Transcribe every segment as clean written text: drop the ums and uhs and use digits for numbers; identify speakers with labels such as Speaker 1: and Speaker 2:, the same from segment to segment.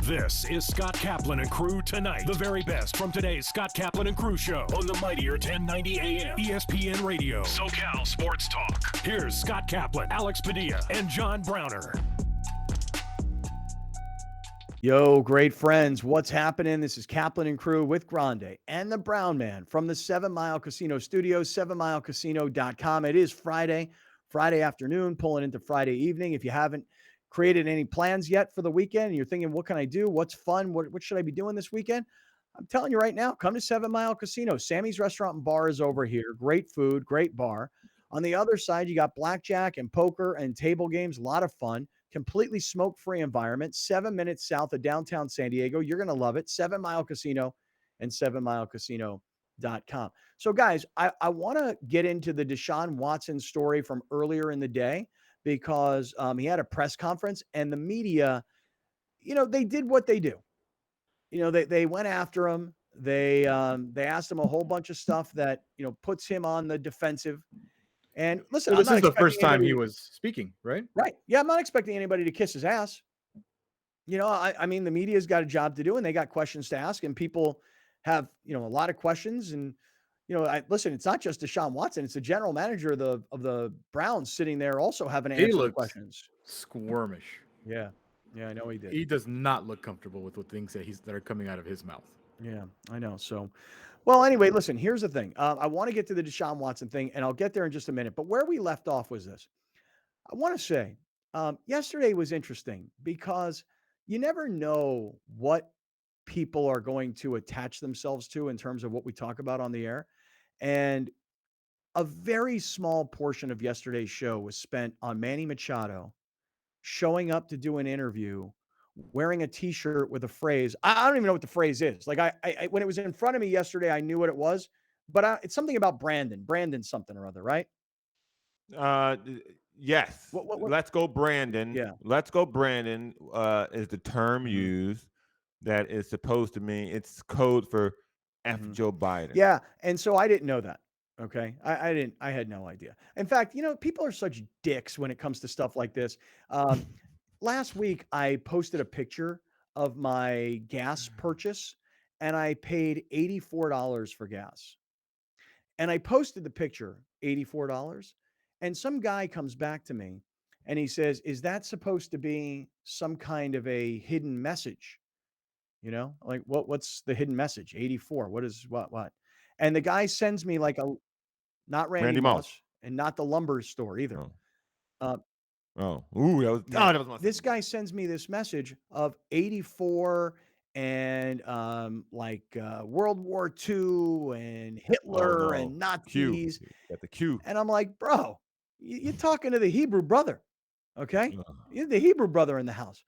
Speaker 1: This is Scott Kaplan and Crew Tonight. The very best from today's Scott Kaplan and Crew show on the mightier 1090 AM ESPN Radio. SoCal Sports Talk. Here's Scott Kaplan, Alex Padilla, and John Browner.
Speaker 2: Yo, great friends. What's happening? This is Kaplan and Crew with Grande and the Brown Man from the 7 Mile Casino Studios, 7milecasino.com. It is Friday afternoon, pulling into Friday evening. If you haven't created any plans yet for the weekend and you're thinking, what can I do? What's fun? What should I be doing this weekend? I'm telling you right now, come to 7 Mile Casino. Sammy's Restaurant and Bar is over here. Great food, great bar. On the other side, you got blackjack and poker and table games. A lot of fun. Completely smoke-free environment. 7 minutes south of downtown San Diego. You're going to love it. 7 Mile Casino and 7milecasino.com. So, guys, I want to get into the Deshaun Watson story from earlier in the day because he had a press conference and the media, they did what they do. They went after him. They asked him a whole bunch of stuff that, puts him on the defensive. And listen,
Speaker 3: this is the first time he was speaking, right?
Speaker 2: Right. Yeah, I'm not expecting anybody to kiss his ass. I mean, the media's got a job to do and they got questions to ask and people have, a lot of questions. And, listen, it's not just Deshaun Watson. It's the general manager of the Browns sitting there also having to answer the questions.
Speaker 3: Squirmish.
Speaker 2: Yeah. Yeah, I know he did.
Speaker 3: He does not look comfortable with the things that are coming out of his mouth.
Speaker 2: Yeah, I know. So, well, anyway, listen, here's the thing. I want to get to the Deshaun Watson thing, and I'll get there in just a minute. But where we left off was this. I want to say yesterday was interesting because you never know what people are going to attach themselves to in terms of what we talk about on the air. And a very small portion of yesterday's show was spent on Manny Machado showing up to do an interview wearing a T-shirt with a phrase. I don't even know what the phrase is. Like I when it was in front of me yesterday, I knew what it was, but it's something about Brandon something or other, right?
Speaker 4: Yes.
Speaker 2: What?
Speaker 4: Let's go, Brandon.
Speaker 2: Yeah.
Speaker 4: Let's go, Brandon. Is the term used that is supposed to mean it's code for F Joe Biden.
Speaker 2: Yeah, and so I didn't know that. Okay, I had no idea. In fact, people are such dicks when it comes to stuff like this. Last week, I posted a picture of my gas purchase, and I paid $84 for gas. And I posted the picture, $84, and some guy comes back to me, and he says, "Is that supposed to be some kind of a hidden message? Like what's the hidden message? 84. What is what?" And the guy sends me like not Randy Moss and not the lumber store either.
Speaker 4: That was
Speaker 2: this guy sends me this message of 84 and World War II and Hitler and Nazis.
Speaker 4: Got the Q.
Speaker 2: And I'm like, bro, you're talking to the Hebrew brother. Okay. You're the Hebrew brother in the house.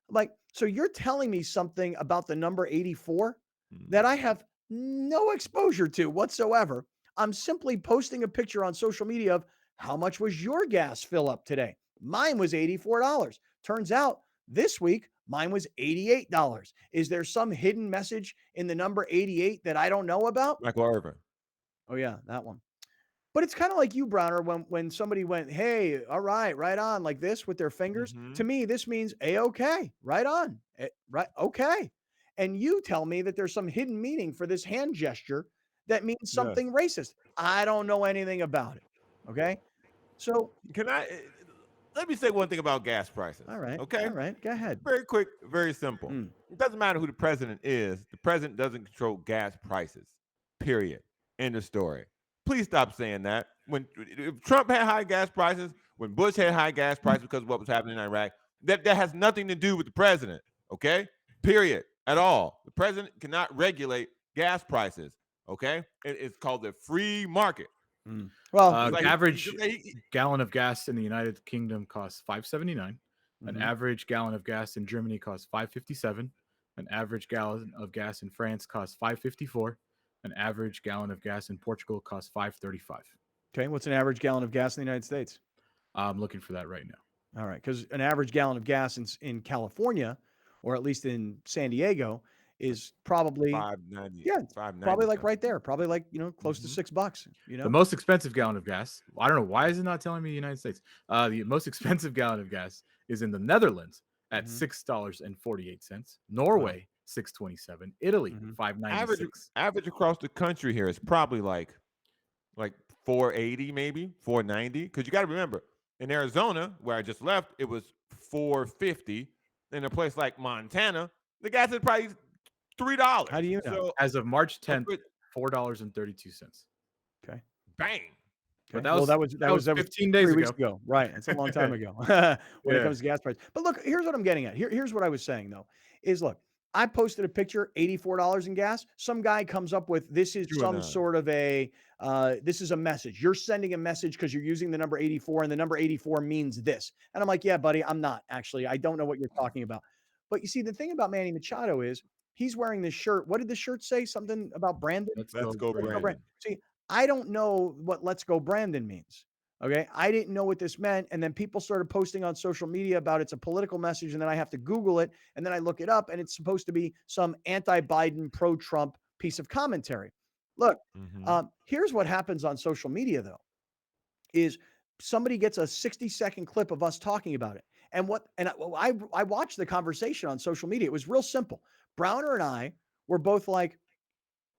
Speaker 2: I'm like, so you're telling me something about the number 84 that I have no exposure to whatsoever. I'm simply posting a picture on social media of how much was your gas fill up today. Mine was $84. Turns out this week, mine was $88. Is there some hidden message in the number 88 that I don't know about?
Speaker 4: Michael Irvin.
Speaker 2: Oh, yeah, that one. But it's kind of like you, Browner, when somebody went, hey, all right on, like this with their fingers. To me, this means A-okay, right on, right, okay. And you tell me that there's some hidden meaning for this hand gesture that means something racist. I don't know anything about it, okay? So
Speaker 4: let me say one thing about gas prices.
Speaker 2: All right.
Speaker 4: Okay.
Speaker 2: All right. Go ahead.
Speaker 4: Very quick, very simple. It doesn't matter who the president is. The president doesn't control gas prices. Period. End of story. Please stop saying that. If Trump had high gas prices, when Bush had high gas prices because of what was happening in Iraq, that has nothing to do with the president. Okay. Period. At all. The president cannot regulate gas prices. Okay. It's called the free market.
Speaker 3: Well, average gallon of gas in the United Kingdom costs $5.79. An average gallon of gas in Germany costs $5.57. An average gallon of gas in France costs $5.54. An average gallon of gas in Portugal costs $5.35.
Speaker 2: Okay, what's an average gallon of gas in the United States?
Speaker 3: I'm looking for that right now.
Speaker 2: All right, because an average gallon of gas in California, or at least in San Diego, is probably
Speaker 4: $5.90.
Speaker 2: Yeah, probably like right there. Probably like close to $6.
Speaker 3: The most expensive gallon of gas. I don't know why is it not telling me the United States. The most expensive gallon of gas is in the Netherlands at $6.48. Norway, $6.27. Italy, $5.96.
Speaker 4: Average across the country here is probably like $4.80, maybe $4.90. Because you got to remember, in Arizona, where I just left, it was $4.50. In a place like Montana, the gas is probably $3.
Speaker 2: How do you know?
Speaker 4: So,
Speaker 3: as of March 10th, $4.32.
Speaker 2: Okay.
Speaker 4: Bang.
Speaker 3: But
Speaker 2: that was
Speaker 3: 15 days
Speaker 2: 3 weeks ago. Right. It's a long time ago when it comes to gas prices. But look, here's what I'm getting at. Here's what I was saying, though, is look, I posted a picture, $84 in gas. Some guy comes up with, this is some sort of this is a message. You're sending a message because you're using the number 84, and the number 84 means this. And I'm like, yeah, buddy, I'm not actually. I don't know what you're talking about. But you see, the thing about Manny Machado is he's wearing this shirt. What did the shirt say? Something about Brandon?
Speaker 4: Let's go, Brandon.
Speaker 2: See, I don't know what "Let's Go Brandon" means. Okay. I didn't know what this meant. And then people started posting on social media about it's a political message. And then I have to Google it. And then I look it up, and it's supposed to be some anti-Biden, pro-Trump piece of commentary. Look, here's what happens on social media, though, is somebody gets a 60-second clip of us talking about it. And I watched the conversation on social media. It was real simple. Browner and I were both like,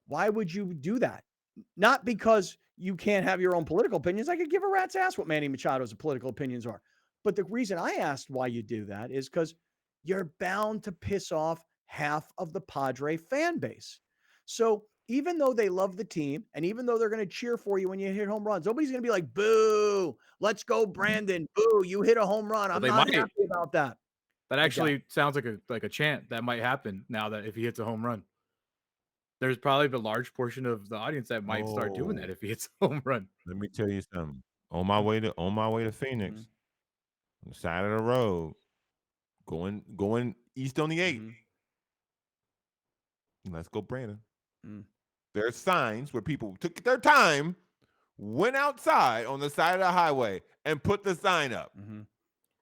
Speaker 2: why would you do that? Not because you can't have your own political opinions. I could give a rat's ass what Manny Machado's political opinions are. But the reason I asked why you do that is because you're bound to piss off half of the Padre fan base. So even though they love the team, and even though they're going to cheer for you when you hit home runs, nobody's going to be like, boo, let's go, Brandon. Boo, you hit a home run. I'm not happy about that.
Speaker 3: That actually sounds like a chant that might happen now, that if he hits a home run. There's probably a large portion of the audience that might start doing that if he hits a home run.
Speaker 4: Let me tell you something. On my way to Phoenix, on the side of the road, going east on the 8. Let's go, Brandon. There are signs where people took their time, went outside on the side of the highway, and put the sign up.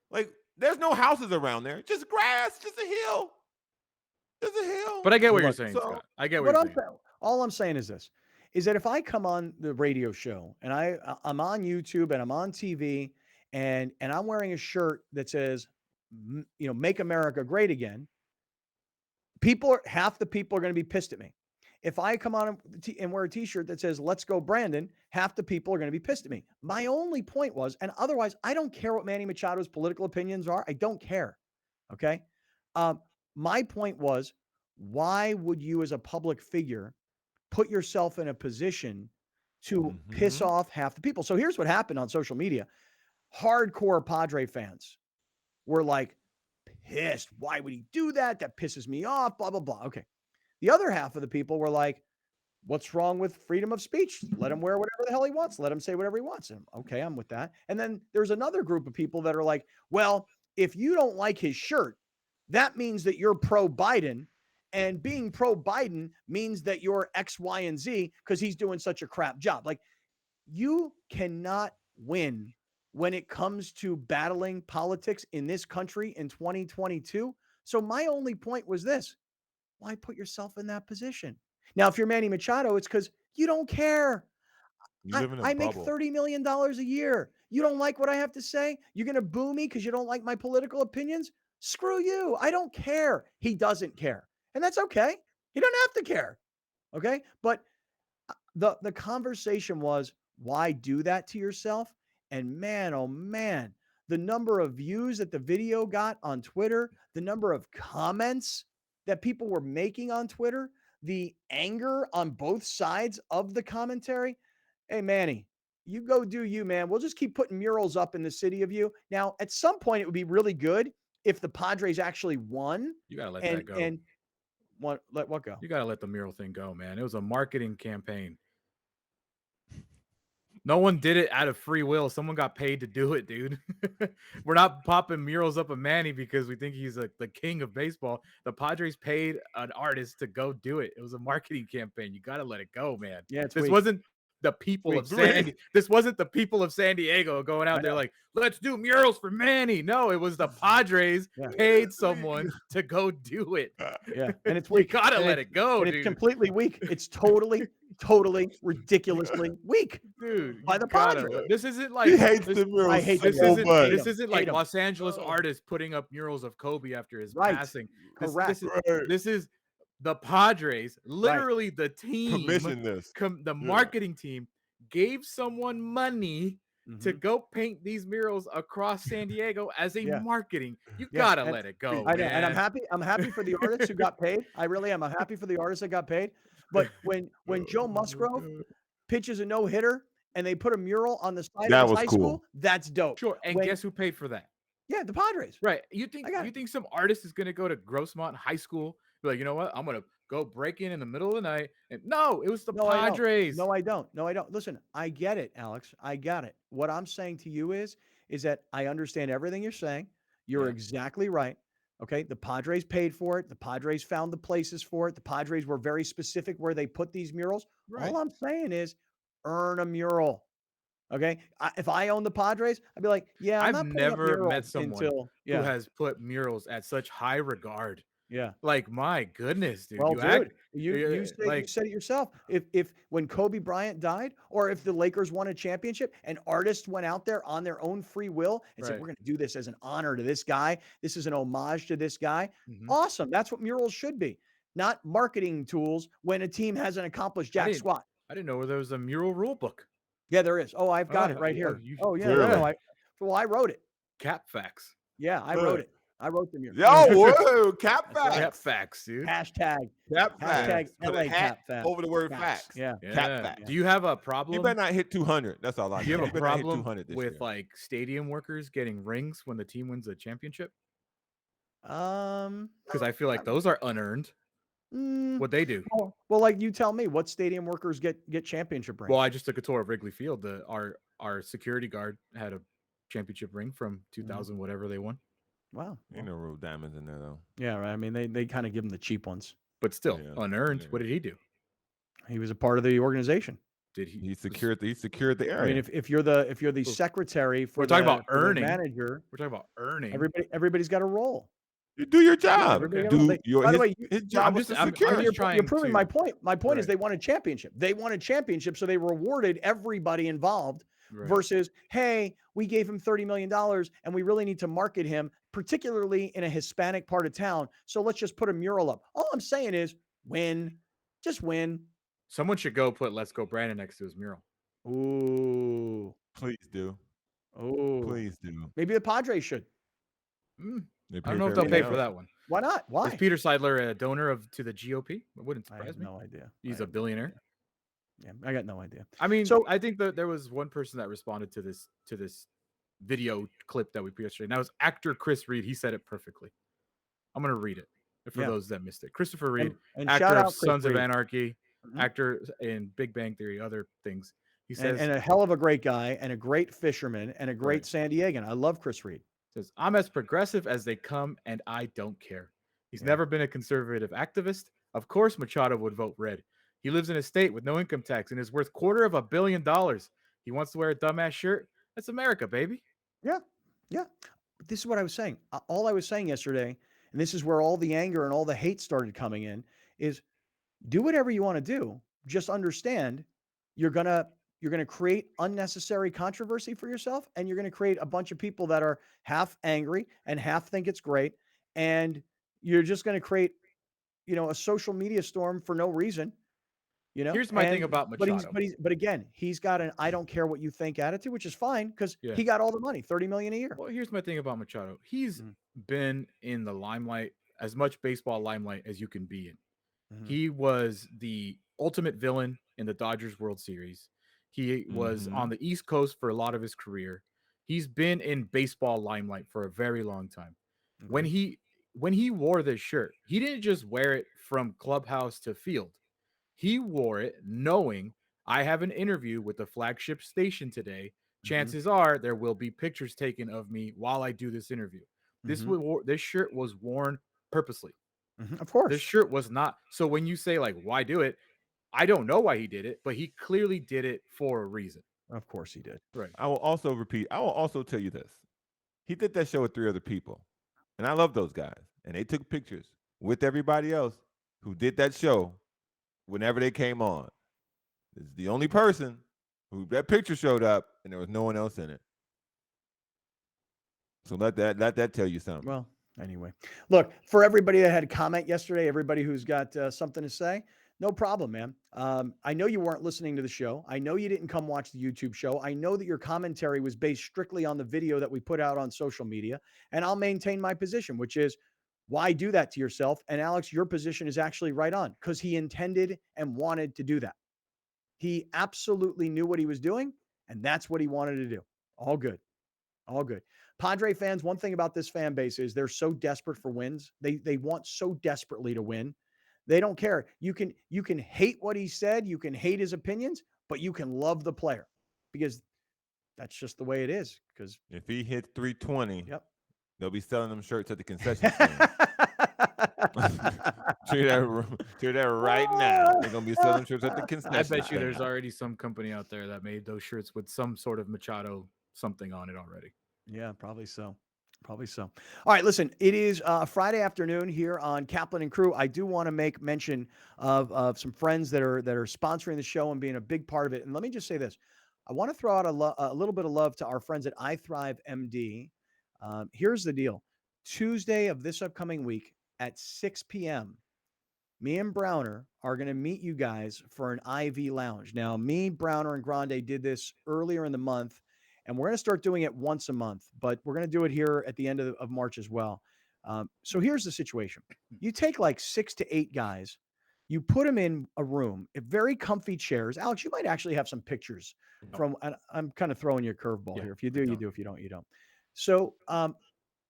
Speaker 4: Like, there's no houses around there, just grass, just a hill. There's a hill.
Speaker 3: But I get what you're saying, Scott. I get what you're saying.
Speaker 2: All I'm saying is this, is that if I come on the radio show and I'm on YouTube and I'm on TV and I'm wearing a shirt that says, make America great again, half the people are going to be pissed at me. If I come on and wear a t-shirt that says, let's go, Brandon, half the people are going to be pissed at me. My only point was, and otherwise, I don't care what Manny Machado's political opinions are. I don't care. Okay. My point was, why would you as a public figure put yourself in a position to piss off half the people? So here's what happened on social media. Hardcore Padre fans were like pissed. Why would he do that? That pisses me off, blah, blah, blah. Okay. The other half of the people were like, what's wrong with freedom of speech? Let him wear whatever the hell he wants. Let him say whatever he wants. And okay, I'm with that. And then there's another group of people that are like, well, if you don't like his shirt, that means that you're pro-Biden, and being pro-Biden means that you're X, Y, and Z because he's doing such a crap job. Like, you cannot win when it comes to battling politics in this country in 2022. So my only point was this: why put yourself in that position? Now, if you're Manny Machado, it's because you don't care. I make $30 million a year. You don't like what I have to say? You're going to boo me because you don't like my political opinions? Screw you. I don't care. He doesn't care. And that's okay. He doesn't have to care. Okay. But the conversation was, why do that to yourself? And man, oh man, the number of views that the video got on Twitter, the number of comments that people were making on Twitter, the anger on both sides of the commentary. Hey, Manny, you go do you, man. We'll just keep putting murals up in the city of you. Now, at some point, it would be really good if the Padres actually won.
Speaker 3: You got to let that go.
Speaker 2: And let what go?
Speaker 3: You got to let the mural thing go, man. It was a marketing campaign. No one did it out of free will. Someone got paid to do it, dude. We're not popping murals up of Manny because we think he's the king of baseball. The Padres paid an artist to go do it. It was a marketing campaign. You got to let it go, man.
Speaker 2: Yeah,
Speaker 3: this wasn't the people of This wasn't the people of San Diego going out there like, let's do murals for Manny. No, it was the Padres paid someone to go do it.
Speaker 2: Yeah, and it's
Speaker 3: we gotta let it go,
Speaker 2: and
Speaker 3: dude.
Speaker 2: It's completely weak. It's totally ridiculously weak,
Speaker 3: dude.
Speaker 2: By the Padres.
Speaker 3: This isn't like
Speaker 4: he hates the murals.
Speaker 2: I hate
Speaker 3: this
Speaker 2: them.
Speaker 3: isn't
Speaker 2: Hate
Speaker 3: this
Speaker 2: them.
Speaker 3: isn't like Los Angeles artists putting up murals of Kobe after his
Speaker 2: Right.
Speaker 3: passing.
Speaker 2: Correct.
Speaker 3: This is the Padres, literally the team,
Speaker 4: commissioned this.
Speaker 3: The marketing team gave someone money to go paint these murals across San Diego as a marketing. You gotta let it go.
Speaker 2: I know, and I'm happy for the artists who got paid. I really am. I'm happy for the artists that got paid. But when Joe Musgrove pitches a no-hitter and they put a mural on the side of his high school, that's dope.
Speaker 3: Sure. And guess who paid for that?
Speaker 2: Yeah, the Padres.
Speaker 3: Right. You think some artist is gonna go to Grossmont High School? Be like, you know what? I'm gonna go break in the middle of the night. And no, it was the Padres.
Speaker 2: No, I don't. Listen, I get it, Alex. I got it. What I'm saying to you is that I understand everything you're saying. You're exactly right. Okay. The Padres paid for it. The Padres found the places for it. The Padres were very specific where they put these murals. Right. All I'm saying is earn a mural. Okay. If I own the Padres, I'd be like,
Speaker 3: I've never met someone who has put murals at such high regard.
Speaker 2: Yeah.
Speaker 3: Like, my goodness, dude.
Speaker 2: Well, you said it yourself. If when Kobe Bryant died, or if the Lakers won a championship, and artists went out there on their own free will and said, we're going to do this as an honor to this guy. This is an homage to this guy. Awesome. That's what murals should be. Not marketing tools when a team hasn't accomplished jack squat.
Speaker 3: I didn't know there was a mural rule book.
Speaker 2: Yeah, there is. Oh, I've got it right here. I wrote it.
Speaker 3: Cap facts.
Speaker 2: Yeah, I wrote it. I wrote the mural.
Speaker 4: Whoa, cap facts.
Speaker 3: Cap facts, dude.
Speaker 2: Hashtag LA cap facts.
Speaker 4: Over the word facts.
Speaker 2: Yeah.
Speaker 3: Cap facts. Do you have a problem?
Speaker 4: You better not hit 200. That's all I know.
Speaker 3: Do you have a problem with like stadium workers getting rings when the team wins a championship? Because I feel like those are unearned. What they do?
Speaker 2: Well, like you tell me, what stadium workers get championship rings?
Speaker 3: Well, I just took a tour of Wrigley Field. Our security guard had a championship ring from 2000, whatever they won.
Speaker 2: Wow.
Speaker 4: Ain't no real diamonds in there though.
Speaker 2: Yeah, right. I mean, they kind of give them the cheap ones,
Speaker 3: but still unearned. Yeah. What did he do?
Speaker 2: He was a part of the organization.
Speaker 3: Did he?
Speaker 4: He secured the area.
Speaker 2: I mean, if you're the secretary for
Speaker 3: we're talking about earning
Speaker 2: manager,
Speaker 3: we're talking about earning.
Speaker 2: Everybody's got a role.
Speaker 4: You do your job.
Speaker 2: By the way,
Speaker 4: his job was to secure.
Speaker 2: You're proving my point. My point is they won a championship. They won a championship, so they rewarded everybody involved. Right. Versus, hey, we gave him $30 million and we really need to market him, particularly in a Hispanic part of town. So let's just put a mural up. All I'm saying is win. Just win.
Speaker 3: Someone should go put "Let's Go Brandon" next to his mural.
Speaker 2: Ooh.
Speaker 4: Please do.
Speaker 2: Oh.
Speaker 4: Please do.
Speaker 2: Maybe the Padres should.
Speaker 3: I don't know if they'll pay for that one.
Speaker 2: Why not? Why?
Speaker 3: Is Peter Seidler a donor to the GOP? It wouldn't surprise me.
Speaker 2: No idea.
Speaker 3: He's a billionaire.
Speaker 2: Yeah, I got no idea.
Speaker 3: I mean, so I think that there was one person that responded to this video clip that we put yesterday. And that was actor Chris Reed. He said it perfectly. I'm gonna read it for those that missed it. Christopher Reed,
Speaker 2: and
Speaker 3: actor of Sons of Anarchy, actor in Big Bang Theory, other things. He says,
Speaker 2: and a hell of a great guy, and a great fisherman, and a great San Diegan. I love Chris Reed.
Speaker 3: Says, I'm as progressive as they come, and I don't care. He's never been a conservative activist. Of course, Machado would vote red. He lives in a state with no income tax and is worth $250 million. He wants to wear a dumbass shirt. That's America, baby.
Speaker 2: Yeah. But this is what I was saying. All I was saying yesterday, and this is where all the anger and all the hate started coming in, is do whatever you want to do. Just understand you're gonna create unnecessary controversy for yourself, and you're going to create a bunch of people that are half angry and half think it's great, and you're just going to create, a social media storm for no reason.
Speaker 3: Here's my thing about Machado.
Speaker 2: But again, he's got an "I don't care what you think" attitude, which is fine because he got all the money, $30 million a year.
Speaker 3: Well, here's my thing about Machado. He's been in the limelight, as much baseball limelight as you can be in. He was the ultimate villain in the Dodgers World Series. He was on the East Coast for a lot of his career. He's been in baseball limelight for a very long time. When he wore this shirt, he didn't just wear it from clubhouse to field. He wore it knowing I have an interview with the flagship station today. Chances are there will be pictures taken of me while I do this interview. This shirt was worn purposely.
Speaker 2: Of course.
Speaker 3: This shirt was not. So when you say, like, why do it? I don't know why he did it, but he clearly did it for a reason.
Speaker 2: Of course he did.
Speaker 3: Right.
Speaker 4: I will also tell you this. He did that show with 3 other people. And I love those guys. And they took pictures with everybody else who did that show whenever they came on. This is the only person who that picture showed up and there was no one else in it. So let that tell you something.
Speaker 2: Well, anyway, look, for everybody that had a comment yesterday, everybody who's got something to say, no problem, man. I know you weren't listening to the show. I know you didn't come watch the YouTube show. I know that your commentary was based strictly on the video that we put out on social media, and I'll maintain my position, which is why do that to yourself? And Alex, your position is actually right on because he intended and wanted to do that. He absolutely knew what he was doing, and that's what he wanted to do. All good. All good. Padre fans, one thing about this fan base is they're so desperate for wins. They want so desperately to win. They don't care. You can hate what he said, you can hate his opinions, but you can love the player because that's just the way it is. Because
Speaker 4: if he hits 320,
Speaker 2: yep,
Speaker 4: they'll be selling them shirts at the concession stand. Tell that right now. They're gonna be selling shirts at the concession.
Speaker 3: I bet you there's already some company out there that made those shirts with some sort of Machado something on it already.
Speaker 2: Yeah, probably so. Probably so. All right, listen, it is Friday afternoon here on Kaplan and Crew. I do want to make mention of some friends that are sponsoring the show and being a big part of it. And let me just say this. I want to throw out a little bit of love to our friends at iThrive MD. Here's the deal. Tuesday of this upcoming week at 6 p.m., me and Browner are going to meet you guys for an IV lounge. Now, me, Browner, and Grande did this earlier in the month, and we're going to start doing it once a month, but we're going to do it here at the end of March as well. So here's the situation. You take like 6 to 8 guys, you put them in a room, very comfy chairs. Alex, you might actually have some pictures from, and I'm kind of throwing you a curveball here. If you do, you do. If you don't, you don't. So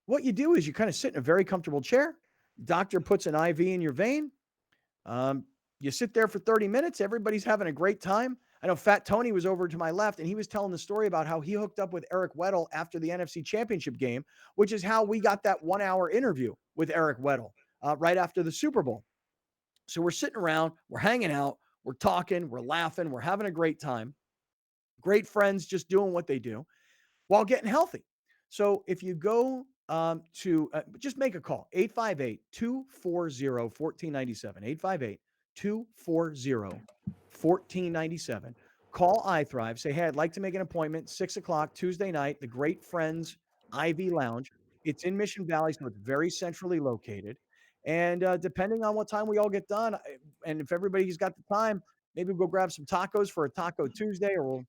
Speaker 2: what you do is you kind of sit in a very comfortable chair. Doctor puts an IV in your vein. You sit there for 30 minutes. Everybody's having a great time. I know Fat Tony was over to my left, and he was telling the story about how he hooked up with Eric Weddle after the NFC Championship game, which is how we got that 1-hour interview with Eric Weddle right after the Super Bowl. So we're sitting around, we're hanging out, we're talking, we're laughing, we're having a great time. Great friends just doing what they do while getting healthy. So if you go just make a call, 858-240-1497, 858-240-1497. Call iThrive. Say, hey, I'd like to make an appointment, 6 o'clock Tuesday night, the Great Friends IV Lounge. It's in Mission Valley, so it's very centrally located. And depending on what time we all get done, and if everybody's got the time, maybe we'll go grab some tacos for a Taco Tuesday, or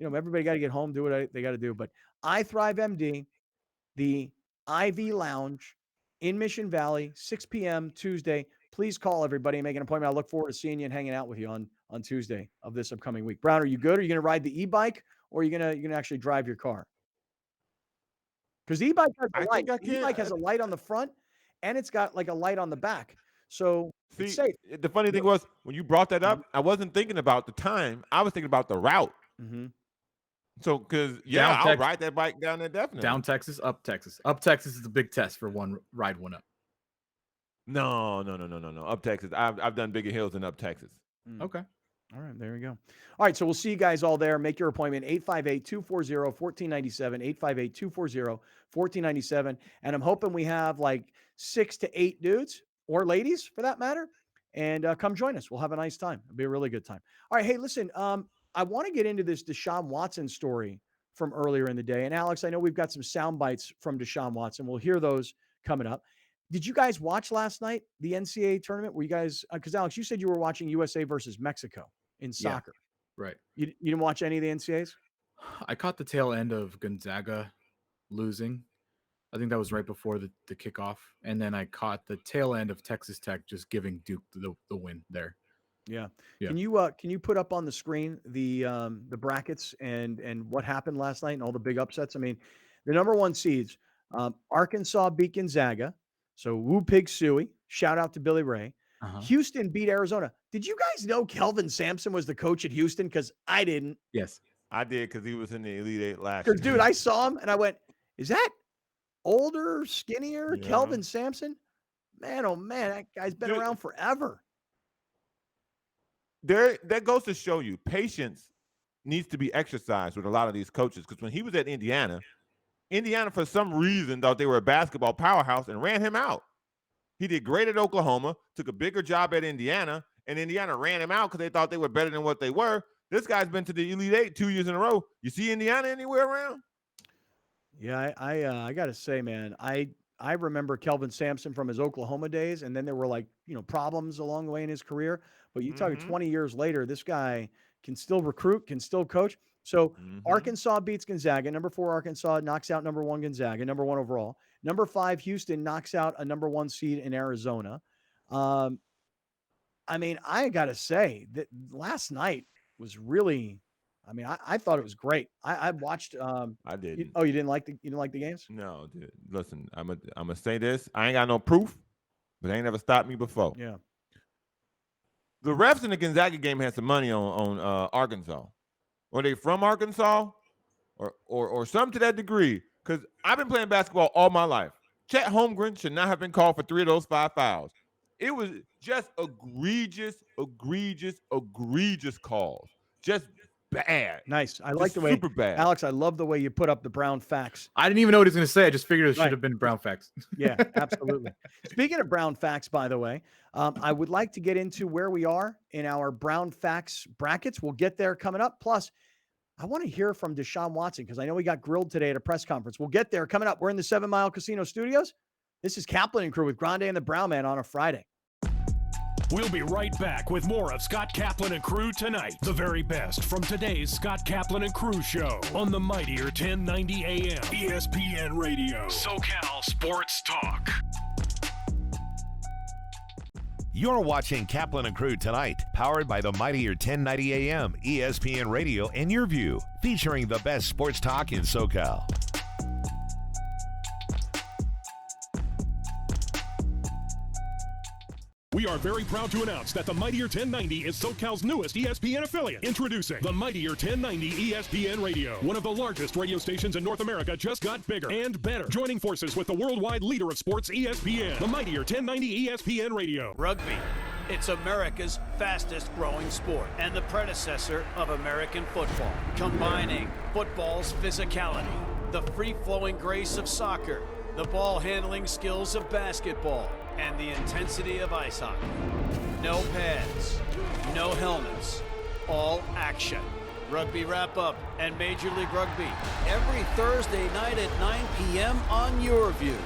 Speaker 2: we'll, everybody got to get home, do what they got to do. But iThrive MD, the IV Lounge in Mission Valley, 6 p.m. Tuesday. Please call everybody and make an appointment. I look forward to seeing you and hanging out with you on Tuesday of this upcoming week. Brown, are you good? Are you going to ride the e-bike, or are you going to actually drive your car? Because the e-bike has a light. The e-bike has a light on the front, and it's got like a light on the back. So it's safe.
Speaker 4: The funny thing was, when you brought that up, I wasn't thinking about the time. I was thinking about the route.
Speaker 2: Mm-hmm.
Speaker 4: So, because I'll ride that bike down there definitely.
Speaker 3: Down Texas, up Texas. Up Texas is a big test for one up.
Speaker 4: No. Up Texas. I've done bigger hills than up Texas.
Speaker 3: Okay.
Speaker 2: All right, there we go. All right, so we'll see you guys all there. Make your appointment, 858-240-1497, 858-240-1497. And I'm hoping we have like 6 to 8 dudes or ladies for that matter. And come join us. We'll have a nice time. It'll be a really good time. All right, hey, listen, I want to get into this Deshaun Watson story from earlier in the day. And Alex, I know we've got some sound bites from Deshaun Watson. We'll hear those coming up. Did you guys watch last night, the NCAA tournament? Were you guys, because Alex, you said you were watching USA versus Mexico in soccer.
Speaker 3: Yeah, right.
Speaker 2: You didn't watch any of the NCAAs?
Speaker 3: I caught the tail end of Gonzaga losing. I think that was right before the kickoff. And then I caught the tail end of Texas Tech just giving Duke the win there.
Speaker 2: Yeah. Can you put up on the screen the brackets and what happened last night and all the big upsets? I mean, the number 1 seeds, Arkansas beat Gonzaga. So woo pig suey. Shout out to Billy Ray. Houston beat Arizona. Did you guys know Kelvin Sampson was the coach at Houston? Because I didn't.
Speaker 3: Yes.
Speaker 4: I did, because he was in the Elite Eight last year.
Speaker 2: Because, dude, I saw him and I went, is that older, skinnier Kelvin Sampson? Man, oh man, that guy's been around forever.
Speaker 4: that goes to show you patience needs to be exercised with a lot of these coaches. Because when he was at Indiana for some reason thought they were a basketball powerhouse and ran him out. He did great at Oklahoma, took a bigger job at Indiana, and Indiana ran him out because they thought they were better than what they were. This guy's been to the Elite Eight 2 years in a row. You see Indiana anywhere around?
Speaker 2: Yeah, I got to say, man, I remember Kelvin Sampson from his Oklahoma days, and then there were problems along the way in his career. But you talk 20 years later, this guy can still recruit, can still coach. So Arkansas beats Gonzaga. Number 4 Arkansas knocks out number 1 Gonzaga, number 1 overall. Number 5 Houston knocks out a number 1 seed in Arizona. I got to say that last night was really. I thought it was great. I watched.
Speaker 4: I did.
Speaker 2: You didn't like the games?
Speaker 4: No, dude. Listen, I'm gonna say this. I ain't got no proof, but they ain't never stopped me before.
Speaker 2: Yeah.
Speaker 4: The refs in the Gonzaga game had some money on Arkansas. Were they from Arkansas, or some to that degree? Because I've been playing basketball all my life. Chet Holmgren should not have been called for 3 of those 5 fouls. It was just egregious calls. Just bad.
Speaker 2: Nice. I like the way,
Speaker 4: super bad.
Speaker 2: Alex, I love the way you put up the Brown facts.
Speaker 3: I didn't even know what he was going to say. I just figured it should have been Brown facts.
Speaker 2: Yeah, absolutely. Speaking of Brown facts, by the way, I would like to get into where we are in our Brown facts brackets. We'll get there coming up. Plus, I want to hear from Deshaun Watson because I know he got grilled today at a press conference. We'll get there coming up. We're in the 7 Mile Casino Studios. This is Kaplan and Crew with Grande and the Brown Man on a Friday.
Speaker 1: We'll be right back with more of Scott Kaplan and Crew Tonight. The very best from today's Scott Kaplan and Crew show on the mightier 1090 AM ESPN Radio. SoCal Sports Talk.
Speaker 5: You're watching Kaplan and Crew Tonight, powered by the mightier 1090 AM ESPN Radio and Your View, featuring the best sports talk in SoCal.
Speaker 1: We are very proud to announce that the Mightier 1090 is SoCal's newest ESPN affiliate. Introducing the Mightier 1090 ESPN Radio. One of the largest radio stations in North America just got bigger and better. Joining forces with the worldwide leader of sports, ESPN. The Mightier 1090 ESPN Radio.
Speaker 6: Rugby. It's America's fastest growing sport and the predecessor of American football. Combining football's physicality, the free-flowing grace of soccer, the ball-handling skills of basketball, and the intensity of ice hockey. No pads, no helmets, all action. Rugby Wrap-Up and Major League Rugby every Thursday night at 9 p.m. on Your View.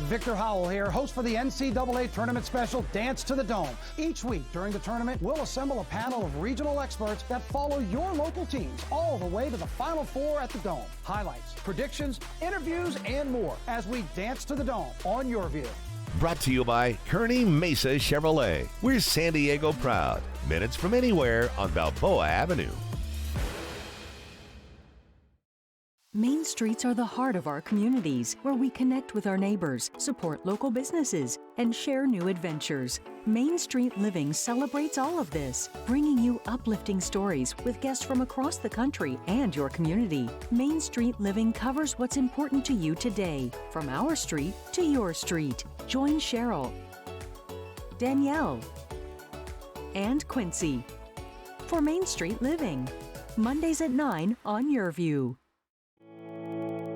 Speaker 7: Victor Howell here, host for the NCAA tournament special, Dance to the Dome. Each week during the tournament, we'll assemble a panel of regional experts that follow your local teams all the way to the Final Four at the Dome. Highlights, predictions, interviews, and more as we dance to the Dome on Your View.
Speaker 5: Brought to you by Kearney Mesa Chevrolet. We're San Diego proud. Minutes from anywhere on Balboa Avenue.
Speaker 8: Main streets are the heart of our communities, where we connect with our neighbors, support local businesses, and share new adventures. Main Street Living celebrates all of this, bringing you uplifting stories with guests from across the country and your community. Main Street Living covers what's important to you today, from our street to your street. Join Cheryl, Danielle, and Quincy for Main Street Living. Mondays at 9 on Your View.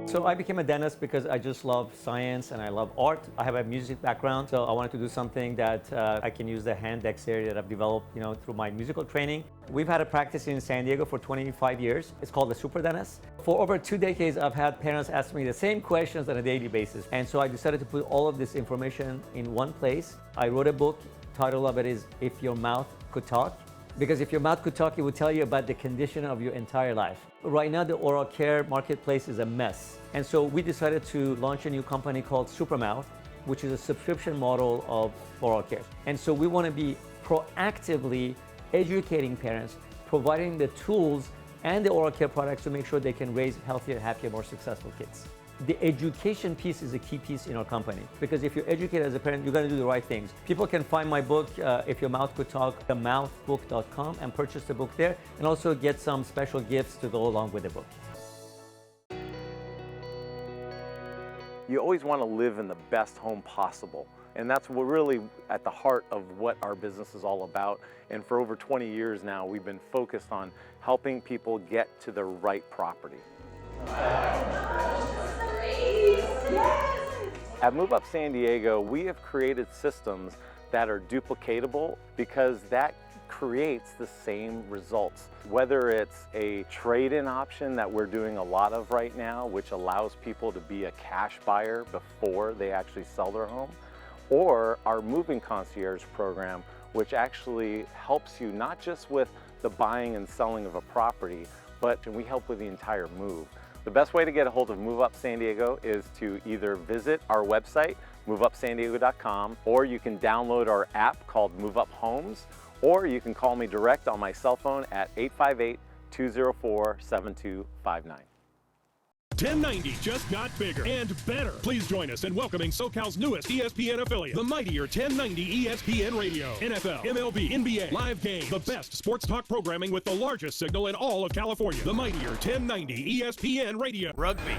Speaker 9: So I became a dentist because I just love science and I love art. I have a music background, so I wanted to do something that I can use the hand dexterity that I've developed, through my musical training. We've had a practice in San Diego for 25 years. It's called the Super Dentist. For over 2 decades, I've had parents ask me the same questions on a daily basis. And so I decided to put all of this information in one place. I wrote a book. Title of it is If Your Mouth Could Talk. Because if your mouth could talk, it would tell you about the condition of your entire life. Right now, the oral care marketplace is a mess. And so we decided to launch a new company called Supermouth, which is a subscription model of oral care. And so we want to be proactively educating parents, providing the tools and the oral care products to make sure they can raise healthier, happier, more successful kids. The education piece is a key piece in our company, because if you're educated as a parent, you're going to do the right things. People can find my book, If Your Mouth Could Talk, themouthbook.com, and purchase the book there, and also get some special gifts to go along with the book.
Speaker 10: You always want to live in the best home possible. And that's really at the heart of what our business is all about. And for over 20 years now, we've been focused on helping people get to the right property. At Move Up San Diego, we have created systems that are duplicatable because that creates the same results. Whether it's a trade-in option that we're doing a lot of right now, which allows people to be a cash buyer before they actually sell their home, or our moving concierge program, which actually helps you not just with the buying and selling of a property, but we help with the entire move. The best way to get a hold of Move Up San Diego is to either visit our website, moveupsandiego.com, or you can download our app called Move Up Homes, or you can call me direct on my cell phone at 858-204-7259.
Speaker 1: 1090 just got bigger and better. Please join us in welcoming SoCal's newest ESPN affiliate, the mightier 1090 ESPN Radio. NFL, MLB, NBA, live games, the best sports talk programming with the largest signal in all of California. The mightier 1090 ESPN Radio.
Speaker 6: Rugby.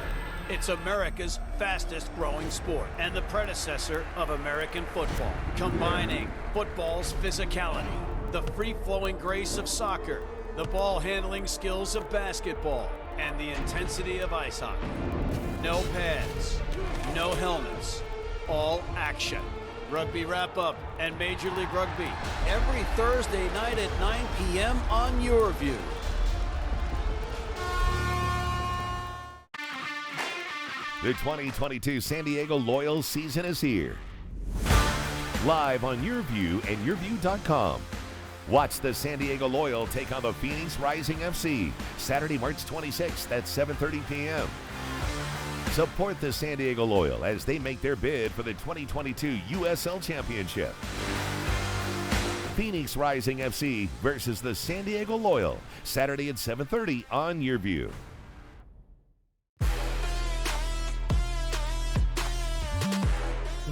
Speaker 6: It's America's fastest growing sport and the predecessor of American football, combining football's physicality, the free-flowing grace of soccer, the ball-handling skills of basketball, and the intensity of ice hockey. No pads, no helmets, all action. Rugby Wrap-Up and Major League Rugby every Thursday night at 9 p.m. on YourView.
Speaker 5: The 2022 San Diego Loyal season is here. Live on YourView and YourView.com. Watch the San Diego Loyal take on the Phoenix Rising FC Saturday, March 26th at 7:30 p.m. Support the San Diego Loyal as they make their bid for the 2022 USL Championship. Phoenix Rising FC versus the San Diego Loyal, Saturday at 7:30 on YourView.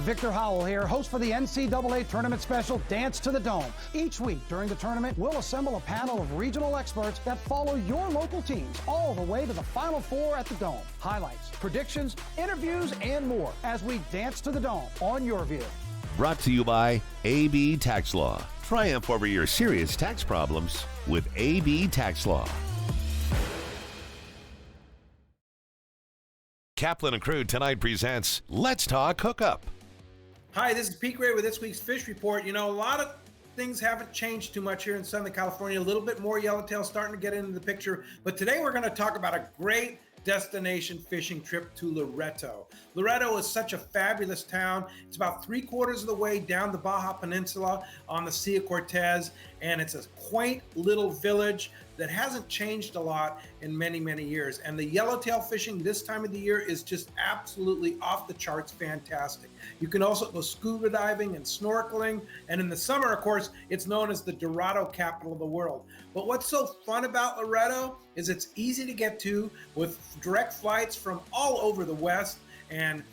Speaker 7: Victor Howell here, host for the NCAA Tournament Special, Dance to the Dome. Each week during the tournament, we'll assemble a panel of regional experts that follow your local teams all the way to the Final Four at the Dome. Highlights, predictions, interviews, and more as we dance to the Dome on YourView.
Speaker 5: Brought to you by AB Tax Law. Triumph over your serious tax problems with AB Tax Law. Kaplan and Crew Tonight presents Let's Talk Hookup.
Speaker 11: Hi, this is Pete Gray with this week's Fish Report. You know, a lot of things haven't changed too much here in Southern California. A little bit more yellowtail starting to get into the picture. But today we're going to talk about a great destination fishing trip to Loreto. Loreto is such a fabulous town. It's about 3/4 of the way down the Baja Peninsula on the Sea of Cortez, and it's a quaint little village that hasn't changed a lot in many, many years. And the yellowtail fishing this time of the year is just absolutely off the charts fantastic. You can also go scuba diving and snorkeling. And in the summer, of course, it's known as the Dorado capital of the world. But what's so fun about Loreto is it's easy to get to with direct flights from all over the West. And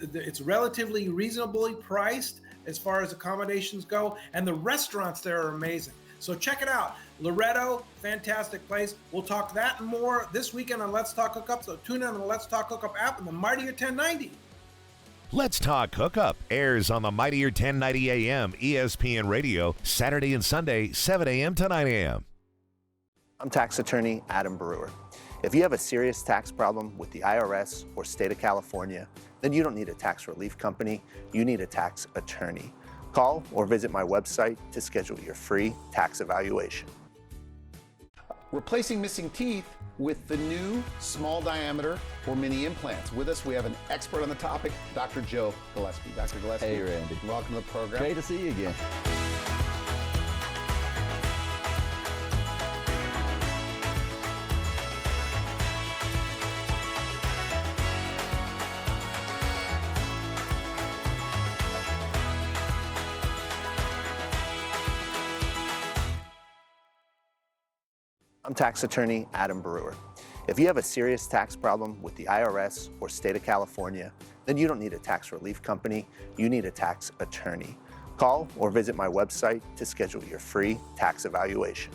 Speaker 11: it's relatively reasonably priced as far as accommodations go. And the restaurants there are amazing. So check it out. Loreto, fantastic place. We'll talk that and more this weekend on Let's Talk Hookup. So tune in on the Let's Talk Hookup app and the mightier 1090.
Speaker 5: Let's Talk Hookup airs on the mightier 1090 AM ESPN Radio, Saturday and Sunday, 7 a.m. to 9 a.m.
Speaker 12: I'm tax attorney Adam Brewer. If you have a serious tax problem with the IRS or state of California, then you don't need a tax relief company, you need a tax attorney. Call or visit my website to schedule your free tax evaluation.
Speaker 13: Replacing missing teeth with the new small diameter or mini implants. With us, we have an expert on the topic, Dr. Joe Gillespie. Dr. Gillespie.
Speaker 14: Hey, Randy.
Speaker 13: Welcome to the program.
Speaker 14: Great to see you again.
Speaker 12: I'm tax attorney Adam Brewer. If you have a serious tax problem with the IRS or state of California, then you don't need a tax relief company, you need a tax attorney. Call or visit my website to schedule your free tax evaluation.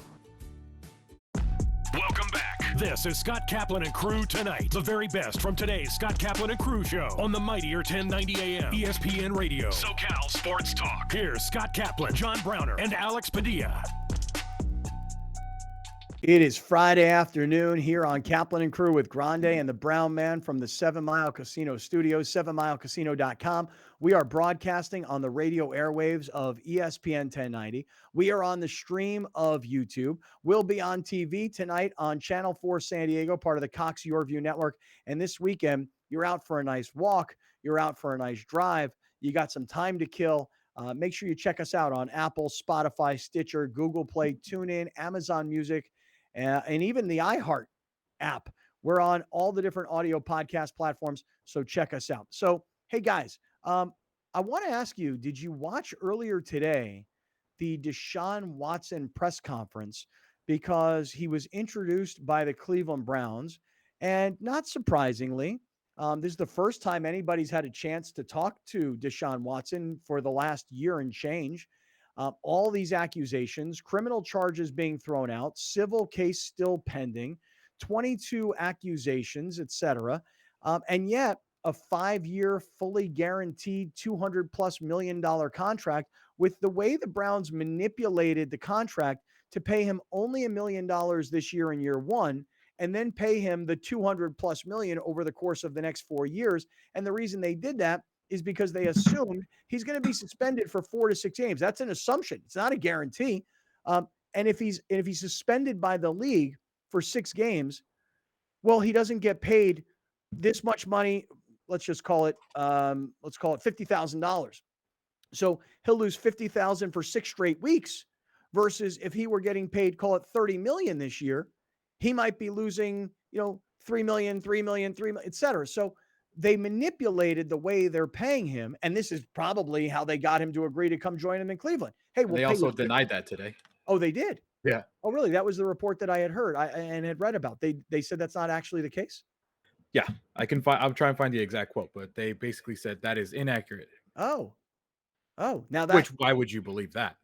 Speaker 1: Welcome back This is Scott Kaplan and Crew Tonight. The very best from today's Scott Kaplan and Crew Show on the mightier 1090 AM ESPN Radio. SoCal Sports Talk. Here's Scott Kaplan, John Browner, and Alex Padilla.
Speaker 2: It is Friday afternoon here on Kaplan and Crew with Grande and the Brown Man from the 7 Mile Casino Studios, 7milecasino.com. We are broadcasting on the radio airwaves of ESPN 1090. We are on the stream of YouTube. We'll be on TV tonight on Channel 4 San Diego, part of the Cox Yorview Network. And this weekend, you're out for a nice walk. You're out for a nice drive. You got some time to kill. Make sure you check us out on Apple, Spotify, Stitcher, Google Play, TuneIn, Amazon Music, and even the iHeart app. We're on all the different audio podcast platforms, so check us out. So, hey, guys, I want to ask you, did you watch earlier today the Deshaun Watson press conference? Because he was introduced by the Cleveland Browns, and not surprisingly, this is the first time anybody's had a chance to talk to Deshaun Watson for the last year and change. All these accusations, criminal charges being thrown out, civil case still pending, 22 accusations, etc. And yet a 5-year, fully guaranteed $200+ million contract, with the way the Browns manipulated the contract to pay him only $1 million this year in year one, and then pay him the $200+ million over the course of the next 4 years. And the reason they did that is because they assumed he's going to be suspended for 4 to 6 games. That's an assumption. It's not a guarantee. And if he's suspended by the league for 6 games, well, he doesn't get paid this much money. Let's just call it $50,000. So he'll lose $50,000 for 6 straight weeks, versus if he were getting paid, call it $30 million this year, he might be losing, $3 million, et cetera. So they manipulated the way they're paying him, and this is probably how they got him to agree to come join him in Cleveland. Hey,
Speaker 3: they also denied that today.
Speaker 2: Oh, they did?
Speaker 3: Yeah.
Speaker 2: Oh, really? That was the report that I had heard and had read about. They said that's not actually the case?
Speaker 3: Yeah, I'll try and find the exact quote, but they basically said that is inaccurate.
Speaker 2: Oh, now
Speaker 3: that. Why would you believe that?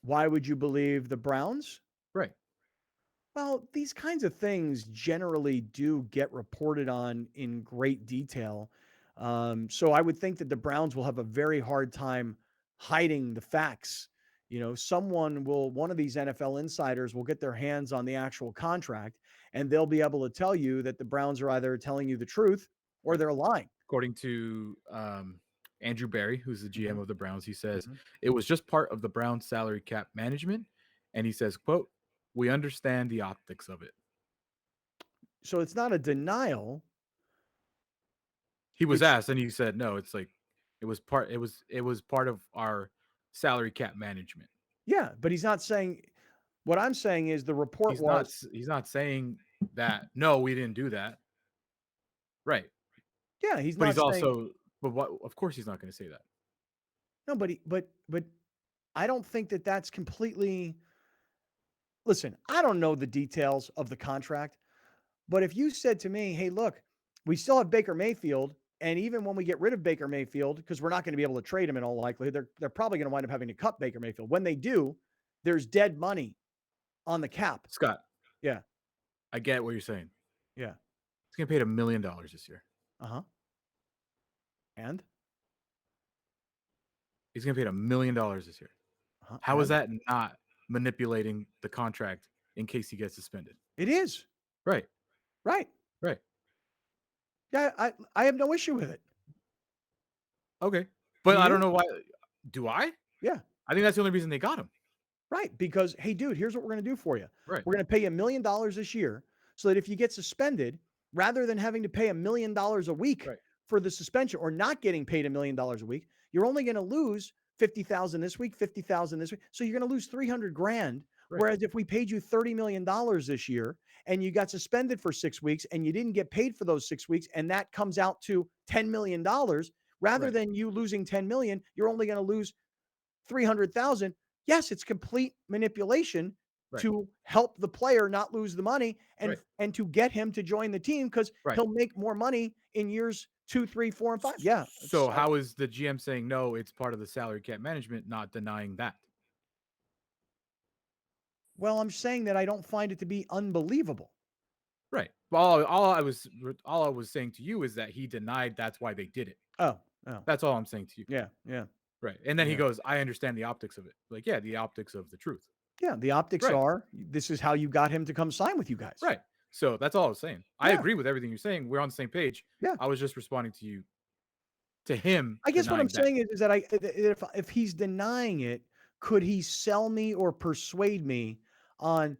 Speaker 2: Why would you believe the Browns?
Speaker 3: Right.
Speaker 2: Well, these kinds of things generally do get reported on in great detail. So I would think that the Browns will have a very hard time hiding the facts. One of these NFL insiders will get their hands on the actual contract, and they'll be able to tell you that the Browns are either telling you the truth or they're lying.
Speaker 3: According to Andrew Berry, who's the GM of the Browns, he says it was just part of the Browns salary cap management. And he says, quote, "We understand the optics of it."
Speaker 2: So it's not a denial.
Speaker 3: He was asked, and he said, "No, it's like it was part of our salary cap management."
Speaker 2: Yeah, but he's not saying. What I'm saying is the report
Speaker 3: he's not saying that. No, we didn't do that. Right.
Speaker 2: Yeah,
Speaker 3: But what? Of course, he's not going to say that.
Speaker 2: No, but I don't think that that's completely. Listen, I don't know the details of the contract, but if you said to me, "Hey, look, we still have Baker Mayfield, and even when we get rid of Baker Mayfield, because we're not going to be able to trade him in all likelihood, they're probably going to wind up having to cut Baker Mayfield. When they do, there's dead money on the cap."
Speaker 3: Scott.
Speaker 2: Yeah.
Speaker 3: I get what you're saying.
Speaker 2: Yeah.
Speaker 3: He's going to pay $1 million this year.
Speaker 2: And?
Speaker 3: He's going to pay $1 million this year. How is that not manipulating the contract in case he gets suspended?
Speaker 2: It is.
Speaker 3: Right.
Speaker 2: Yeah, I have no issue with it.
Speaker 3: Okay. But I don't know why. Do I?
Speaker 2: Yeah.
Speaker 3: I think that's the only reason they got him.
Speaker 2: Right. Because, hey, dude, here's what we're going to do for you.
Speaker 3: Right.
Speaker 2: We're going to pay you $1 million this year, so that if you get suspended, rather than having to pay $1 million a week for the suspension, or not getting paid $1 million a week, you're only going to lose $50,000 this week, $50,000 this week. So you're going to lose $300,000. Right. Whereas if we paid you $30 million this year and you got suspended for 6 weeks and you didn't get paid for those 6 weeks, and that comes out to $10 million, rather than you losing $10 million, you're only going to lose $300,000. Yes, it's complete manipulation to help the player not lose the money and to get him to join the team, because he'll make more money in years 2, 3, 4, and 5. Yeah.
Speaker 3: So how is the GM saying no, it's part of the salary cap management, not denying that?
Speaker 2: Well, I'm saying that I don't find it to be unbelievable.
Speaker 3: Right. Well, all I was saying to you is that he denied that's why they did it.
Speaker 2: Oh.
Speaker 3: That's all I'm saying to you.
Speaker 2: Yeah.
Speaker 3: Right. And then he goes, I understand the optics of it. Like, yeah, the optics of the truth.
Speaker 2: Yeah, the optics are this is how you got him to come sign with you guys.
Speaker 3: Right. So that's all I was saying. I agree with everything you're saying. We're on the same page.
Speaker 2: Yeah.
Speaker 3: I was just responding to him.
Speaker 2: I guess what I'm saying is that if he's denying it, could he sell me or persuade me on,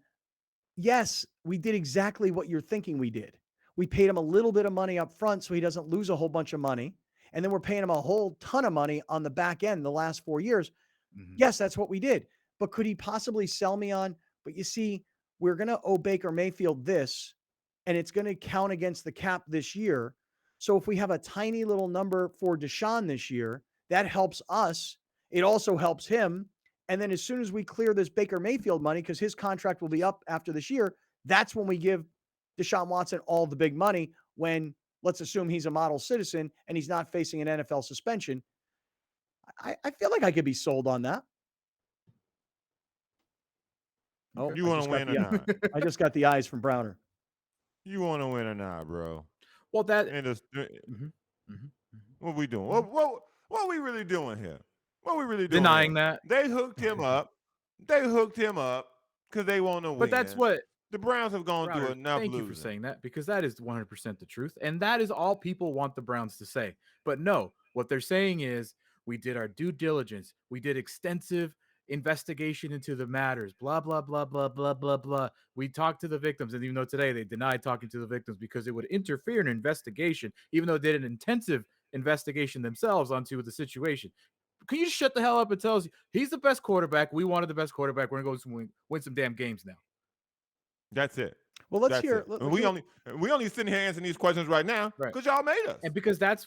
Speaker 2: yes, we did exactly what you're thinking we did. We paid him a little bit of money up front so he doesn't lose a whole bunch of money. And then we're paying him a whole ton of money on the back end the last 4 years.
Speaker 3: Mm-hmm.
Speaker 2: Yes, that's what we did. But could he possibly sell me on, but you see, we're going to owe Baker Mayfield this, and it's going to count against the cap this year. So if we have a tiny little number for Deshaun this year, that helps us. It also helps him. And then as soon as we clear this Baker Mayfield money, because his contract will be up after this year, that's when we give Deshaun Watson all the big money when, let's assume he's a model citizen and he's not facing an NFL suspension. I feel like I could be sold on that. Oh,
Speaker 4: you want to win or not?
Speaker 2: I just got the eyes from Browner.
Speaker 4: You want to win or not, bro?
Speaker 3: Well, that.
Speaker 4: What we doing? What are we really doing here? What are we really doing?
Speaker 3: Denying
Speaker 4: here?
Speaker 3: that.
Speaker 4: They hooked him up. They hooked him up because they want to win.
Speaker 3: But that's what
Speaker 4: the Browns have gone through enough.
Speaker 3: Thank you for saying that, because that is 100% the truth, and that is all people want the Browns to say. But no, what they're saying is we did our due diligence. We did extensive investigation into the matters, blah, blah, blah, blah, blah, blah, blah. We talked to the victims, and even though today they denied talking to the victims because it would interfere in an investigation, even though they did an intensive investigation themselves onto the situation. Can you shut the hell up and tell us he's the best quarterback? We wanted the best quarterback. We're going to go win some damn games now.
Speaker 4: That's it.
Speaker 2: Well, let's hear.
Speaker 4: We only sitting here answering these questions right now because y'all made us.
Speaker 3: And because that's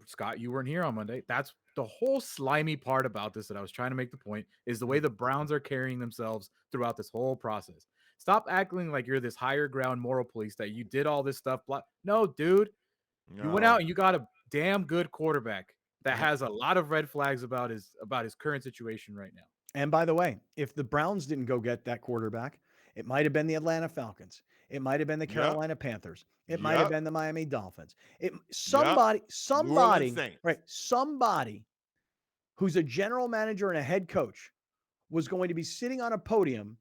Speaker 3: Scott, you weren't here on Monday. That's the whole slimy part about this that I was trying to make the point is the way the Browns are carrying themselves throughout this whole process. Stop acting like you're this higher ground moral police that you did all this stuff. No, dude. No. You went out and you got a damn good quarterback that has a lot of red flags about his current situation right now.
Speaker 2: And by the way, if the Browns didn't go get that quarterback, it might have been the Atlanta Falcons. It might have been the Carolina Panthers. It might have been the Miami Dolphins. Somebody who's a general manager and a head coach was going to be sitting on a podium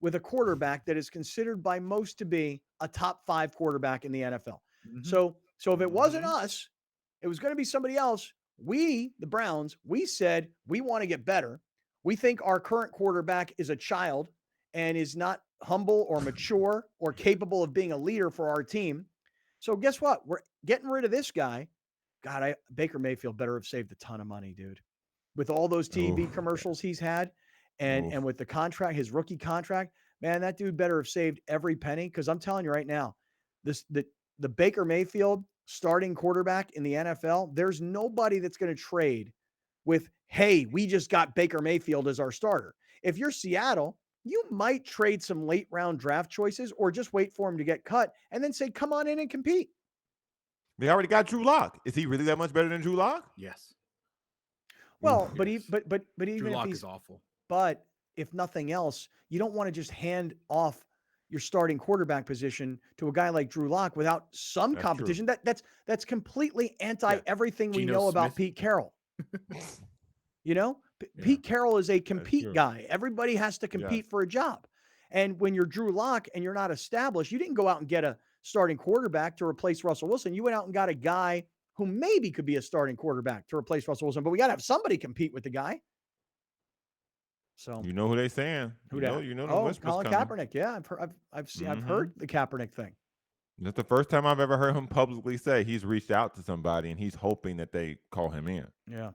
Speaker 2: with a quarterback that is considered by most to be a top 5 quarterback in the NFL. Mm-hmm. So if it wasn't us, it was going to be somebody else. We, the Browns, we said we want to get better. We think our current quarterback is a child and is not humble or mature or capable of being a leader for our team. So guess what? We're getting rid of this guy. God, Baker Mayfield better have saved a ton of money, dude. With all those TV commercials he's had and with the contract, his rookie contract, man, that dude better have saved every penny. Because I'm telling you right now, the Baker Mayfield starting quarterback in the NFL, there's nobody that's going to trade with, hey, we just got Baker Mayfield as our starter. If you're Seattle, you might trade some late round draft choices or just wait for him to get cut and then say, come on in and compete.
Speaker 4: They already got Drew Lock. Is he really that much better than Drew Lock?
Speaker 3: Yes.
Speaker 2: Well, but even
Speaker 3: Drew Lock
Speaker 2: if he's
Speaker 3: is awful.
Speaker 2: But if nothing else, you don't want to just hand off your starting quarterback position to a guy like Drew Lock without some competition.
Speaker 4: True.
Speaker 2: That's completely anti everything we know about Pete Carroll. Pete Carroll is a compete guy. Everybody has to compete for a job. And when you're Drew Lock and you're not established, you didn't go out and get a starting quarterback to replace Russell Wilson. You went out and got a guy who maybe could be a starting quarterback to replace Russell Wilson, but we got to have somebody compete with the guy. So
Speaker 4: you know who they saying?
Speaker 2: Who
Speaker 4: that?
Speaker 2: You know the whispers Colin coming. Kaepernick. Yeah, I've heard the Kaepernick thing.
Speaker 4: That's the first time I've ever heard him publicly say he's reached out to somebody and he's hoping that they call him in.
Speaker 2: Yeah.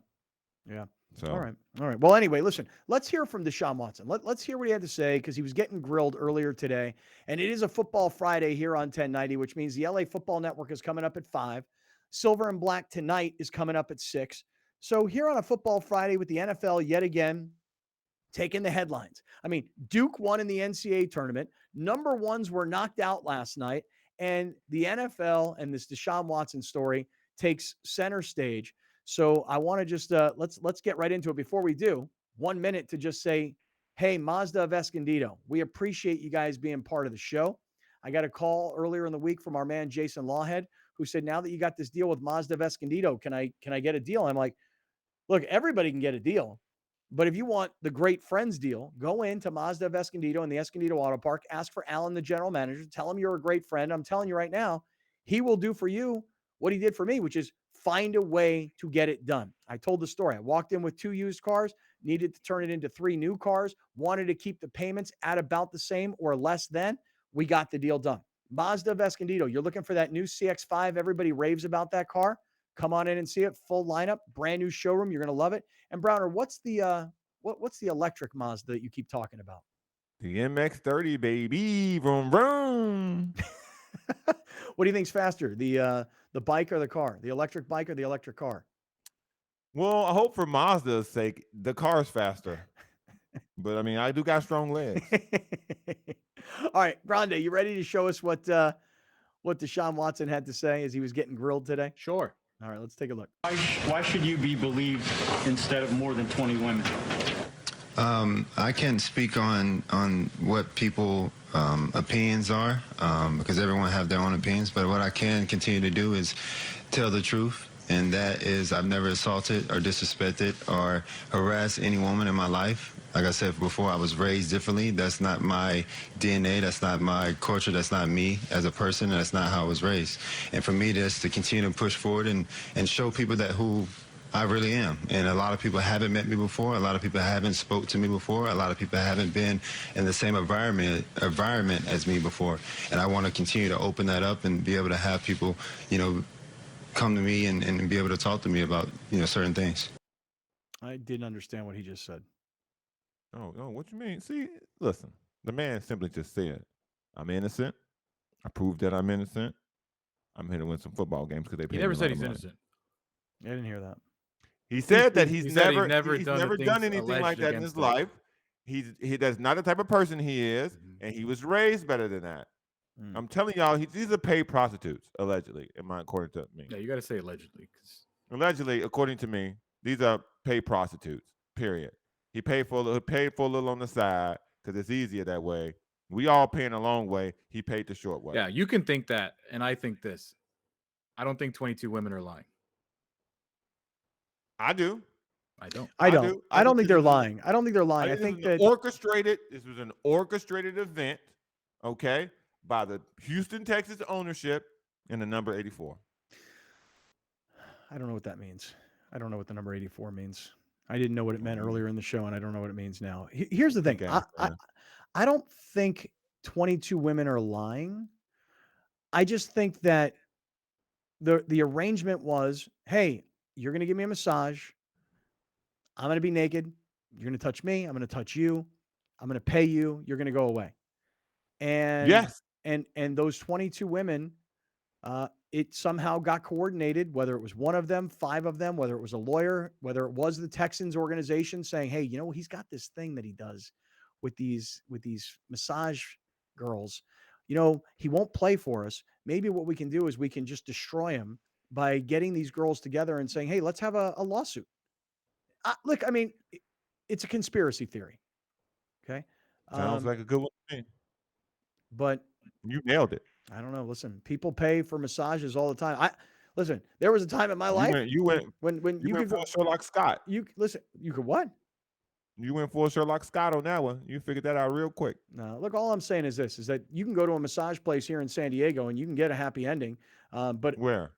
Speaker 4: So
Speaker 2: all right. Well, anyway, listen. Let's hear from Deshaun Watson. Let's hear what he had to say because he was getting grilled earlier today, and it is a Football Friday here on 1090, which means the LA Football Network is coming up at 5. Silver and Black Tonight is coming up at 6. So here on a Football Friday with the NFL yet again taking the headlines. I mean, Duke won in the NCAA tournament. Number ones were knocked out last night, and the NFL and this Deshaun Watson story takes center stage. So I want to just let's get right into it. Before we do, 1 minute to just say Hey, Mazda of Escondido, we appreciate you guys being part of the show. I got a call earlier in the week from our man Jason Lawhead, who said, now that you got this deal with Mazda of Escondido, can I get a deal? I'm like, look, everybody can get a deal. But if you want the great friends deal, go into Mazda of Escondido in the Escondido Auto Park, ask for Alan, the general manager, tell him you're a great friend. I'm telling you right now, he will do for you what he did for me, which is find a way to get it done. I told the story. I walked in with 2 used cars, needed to turn it into 3 new cars, wanted to keep the payments at about the same or less than. We got the deal done. Mazda of Escondido, you're looking for that new CX-5. Everybody raves about that car. Come on in and see it. Full lineup, brand new showroom. You're going to love it. And Browner, what's the electric Mazda that you keep talking about?
Speaker 4: The MX-30, baby. Vroom, vroom.
Speaker 2: What do you think's faster, the bike or the car? The electric bike or the electric car?
Speaker 4: Well, I hope for Mazda's sake, the car's faster. But I mean, I do got strong legs.
Speaker 2: All right, Grande, you ready to show us what Deshaun Watson had to say as he was getting grilled today?
Speaker 3: Sure.
Speaker 2: All right, let's take a look.
Speaker 14: Why should you be believed instead of more than 20 women?
Speaker 15: I can't speak on what people opinions are because everyone have their own opinions. But what I can continue to do is tell the truth, and that is I've never assaulted or disrespected or harassed any woman in my life. Like I said before, I was raised differently. That's not my DNA. That's not my culture. That's not me as a person. And that's not how I was raised. And for me, just to continue to push forward and show people that who I really am. And a lot of people haven't met me before. A lot of people haven't spoke to me before. A lot of people haven't been in the same environment as me before. And I want to continue to open that up and be able to have people, come to me and be able to talk to me about, certain things.
Speaker 2: I didn't understand what he just said.
Speaker 4: Oh, what you mean? See, listen, the man simply just said, I'm innocent. I proved that I'm innocent. I'm here to win some football games because they paid me.
Speaker 3: He never
Speaker 4: a lot
Speaker 3: said
Speaker 4: of
Speaker 3: he's
Speaker 4: money.
Speaker 3: innocent.
Speaker 2: I didn't hear that.
Speaker 4: He said that he's never
Speaker 3: never
Speaker 4: done anything like that in his life. That's not the type of person he is, and he was raised better than that. I'm telling y'all, these are paid prostitutes, allegedly, according to me.
Speaker 3: Yeah, you got to say allegedly.
Speaker 4: Allegedly, according to me, these are paid prostitutes, period. He paid for a little on the side because it's easier that way. We all paying a long way. He paid the short way.
Speaker 3: Yeah, you can think that, and I think this. I don't think 22 women are lying.
Speaker 4: I do.
Speaker 3: I don't.
Speaker 2: I don't think they're lying. I don't think they're lying. I think that
Speaker 4: this was an orchestrated event, okay, by the Houston, Texas ownership and the number 84.
Speaker 2: I don't know what that means. I don't know what the number 84 means. I didn't know what it meant earlier in the show, and I don't know what it means now. Here's the thing. I don't think 22 women are lying. I just think that the arrangement was, hey, you're going to give me a massage. I'm going to be naked. You're going to touch me. I'm going to touch you. I'm going to pay you. You're going to go away. And
Speaker 4: yes.
Speaker 2: And those 22 women, it somehow got coordinated, whether it was one of them, 5 of them, whether it was a lawyer, whether it was the Texans organization saying, hey, he's got this thing that he does with these massage girls. He won't play for us. Maybe what we can do is we can just destroy him by getting these girls together and saying, hey, let's have a lawsuit. Look, I mean, it's a conspiracy theory. Okay.
Speaker 4: Sounds like a good one to me.
Speaker 2: But
Speaker 4: you nailed it.
Speaker 2: I don't know. Listen, people pay for massages all the time. Listen, there was a time in my life
Speaker 4: you went
Speaker 2: when you could
Speaker 4: for Sherlock Scott.
Speaker 2: You could what?
Speaker 4: You went for Sherlock Scott on that one. You figured that out real quick.
Speaker 2: No, look, all I'm saying is this: is that you can go to a massage place here in San Diego and you can get a happy ending. But
Speaker 4: where?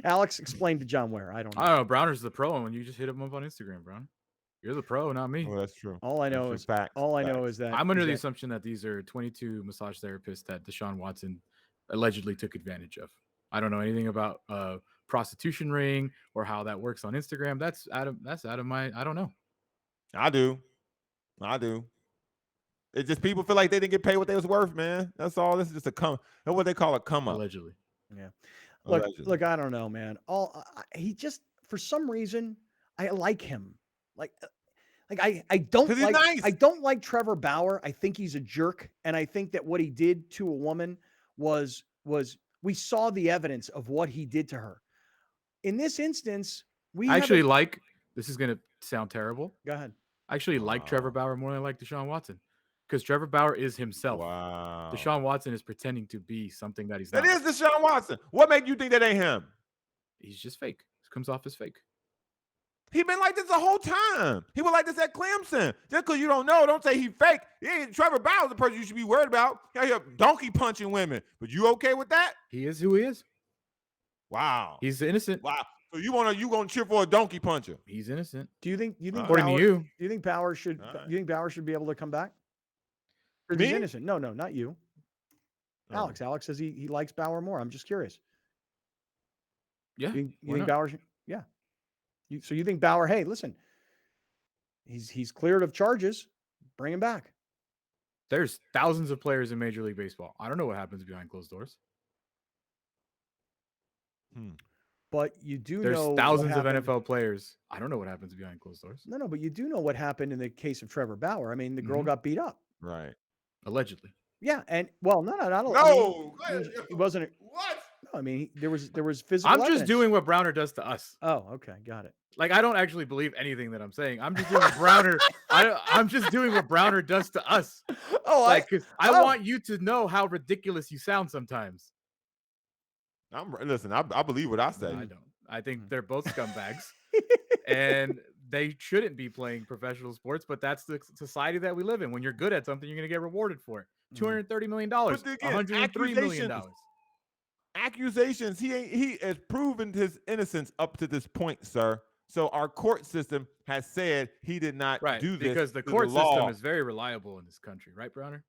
Speaker 2: Alex explained to John where. I don't
Speaker 3: know. Browner's the pro, and you just hit him up on Instagram, Brown. You're the pro, not me.
Speaker 4: Oh, that's true.
Speaker 2: All I know is that
Speaker 3: I'm under the assumption that these are 22 massage therapists that Deshaun Watson allegedly took advantage of. I don't know anything about prostitution ring or how that works on Instagram. That's out of my. I don't know.
Speaker 4: I do. It's just people feel like they didn't get paid what they was worth, man. That's all. This is just that's what they call a come up.
Speaker 3: Allegedly.
Speaker 2: Yeah. Look, I don't know, man. He just, for some reason, I like him. I don't like Trevor Bauer. I think he's a jerk, and I think that what he did to a woman was we saw the evidence of what he did to her. In this instance,
Speaker 3: this is going to sound terrible.
Speaker 2: Go ahead.
Speaker 3: I actually like Trevor Bauer more than I like Deshaun Watson because Trevor Bauer is himself.
Speaker 4: Wow.
Speaker 3: Deshaun Watson is pretending to be something that he's not.
Speaker 4: That is Deshaun Watson. What made you think that ain't him?
Speaker 3: He's just fake. He comes off as fake.
Speaker 4: He been like this the whole time. He was like this at Clemson. Just because you don't know, don't say he fake. Trevor Bauer's the person you should be worried about. You're donkey punching women. But you okay with that?
Speaker 3: He is who he is.
Speaker 4: Wow.
Speaker 3: He's innocent.
Speaker 4: Wow. So you gonna cheer for a donkey puncher?
Speaker 3: He's innocent.
Speaker 2: Do you think
Speaker 3: according to you?
Speaker 2: Do you think Bauer should be able to come back? Or
Speaker 4: Me?
Speaker 2: he's innocent? No, not you. Alex. Alex says he likes Bauer more. I'm just curious.
Speaker 3: Yeah.
Speaker 2: You think Bauer should, yeah. So you think Bauer, hey, listen, he's cleared of charges, bring him back.
Speaker 3: There's thousands of players in Major League Baseball. I don't know what happens behind closed doors.
Speaker 2: But you do
Speaker 3: There's
Speaker 2: know
Speaker 3: thousands of NFL players. I don't know what happens behind closed doors.
Speaker 2: No, but you do know what happened in the case of Trevor Bauer. I mean, the girl got beat up.
Speaker 4: Right.
Speaker 3: Allegedly.
Speaker 2: Yeah, and well, not
Speaker 4: no.
Speaker 2: I mean, it wasn't.
Speaker 4: What?
Speaker 2: No, I mean there was physical.
Speaker 3: I'm
Speaker 2: evidence.
Speaker 3: just doing what Browner does to us.
Speaker 2: Oh, okay, got it.
Speaker 3: Like I don't actually believe anything that I'm saying. I'm just doing what Browner. I'm just doing what Browner does to us.
Speaker 2: Oh,
Speaker 3: like I want you to know how ridiculous you sound sometimes.
Speaker 4: Listen. I believe what I say.
Speaker 3: No, I don't. I think they're both scumbags, and they shouldn't be playing professional sports. But that's the society that we live in. When you're good at something, you're going to get rewarded for it. $230 million, $103 million.
Speaker 4: Accusations. He has proven his innocence up to this point, sir. So our court system has said he did not do this
Speaker 3: because the court system is very reliable in this country, right, Browner?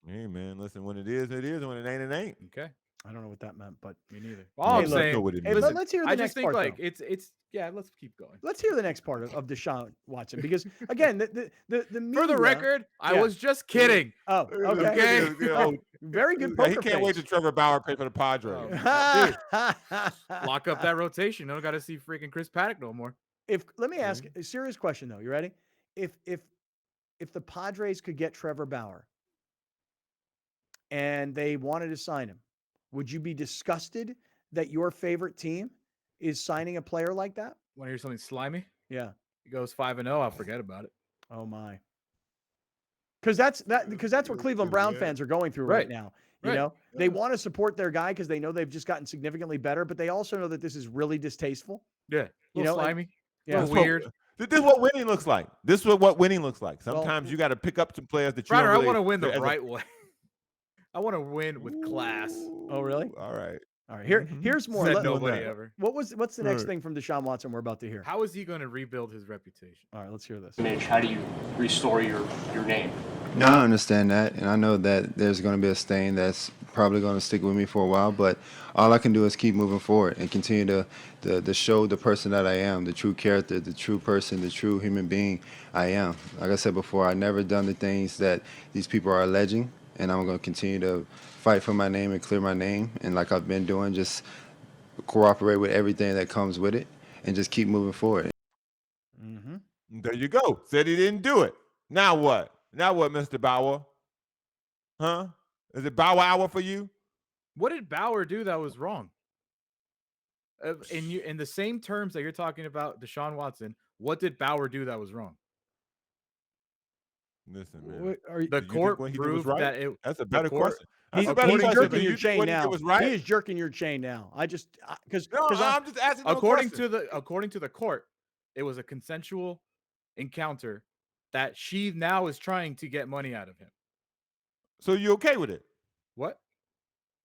Speaker 4: Hey man, listen. When it is, it is. And when it ain't, it ain't.
Speaker 3: Okay.
Speaker 2: I don't know what that meant, but
Speaker 3: me neither. All I'm saying,
Speaker 2: but let's hear the next part.
Speaker 3: Like it's let's keep going.
Speaker 2: Let's hear the next part of Deshaun Watson because again, the media,
Speaker 3: for the record, I was just kidding.
Speaker 2: Oh, okay. Very good poker
Speaker 4: he can't wait till Trevor Bauer play for the Padres.
Speaker 3: Lock up that rotation. I don't got to see freaking Chris Paddock no more.
Speaker 2: Let me ask a serious question though. You ready? If the Padres could get Trevor Bauer and they wanted to sign him, would you be disgusted that your favorite team is signing a player like that?
Speaker 3: Want to hear something slimy?
Speaker 2: Yeah.
Speaker 3: He goes 5-0. I'll forget about it.
Speaker 2: Oh my. Because that's what Cleveland Brown fans are going through right now. You know, they want to support their guy because they know they've just gotten significantly better, but they also know that this is really distasteful.
Speaker 3: Yeah.
Speaker 2: You know,
Speaker 3: slimy.
Speaker 2: Yeah.
Speaker 3: Weird.
Speaker 4: This is what winning looks like. This is what winning looks like. Sometimes you got to pick up some players that you
Speaker 3: Browner,
Speaker 4: don't really,
Speaker 3: I want to win the right way. I want to win with class.
Speaker 2: Oh, really?
Speaker 4: All right.
Speaker 2: Here's more.
Speaker 3: Said nobody ever.
Speaker 2: What's the next thing from Deshaun Watson we're about to hear?
Speaker 3: How is he going to rebuild his reputation?
Speaker 2: All right, let's hear this.
Speaker 16: Mitch, how do you restore your name?
Speaker 15: No, I understand that, and I know that there's going to be a stain that's probably going to stick with me for a while, but all I can do is keep moving forward and continue to show the person that I am, the true character, the true person, the true human being I am. Like I said before, I've never done the things that these people are alleging, and I'm going to continue to fight for my name and clear my name, and like I've been doing, just cooperate with everything that comes with it and just keep moving forward.
Speaker 4: There you go. Said he didn't do it. Now what? Now what, Mr. Bauer? Huh? Is it Bauer hour for you?
Speaker 3: What did Bauer do that was wrong? In the same terms that you're talking about Deshaun Watson, what did Bauer do that was wrong?
Speaker 4: Listen, man.
Speaker 3: The court proved that it.
Speaker 4: That's a better question.
Speaker 2: He's jerking your chain now. He is jerking your chain now.
Speaker 4: I'm just asking.
Speaker 3: According to the court, it was a consensual encounter that she now is trying to get money out of him.
Speaker 4: So you okay with it?
Speaker 3: What?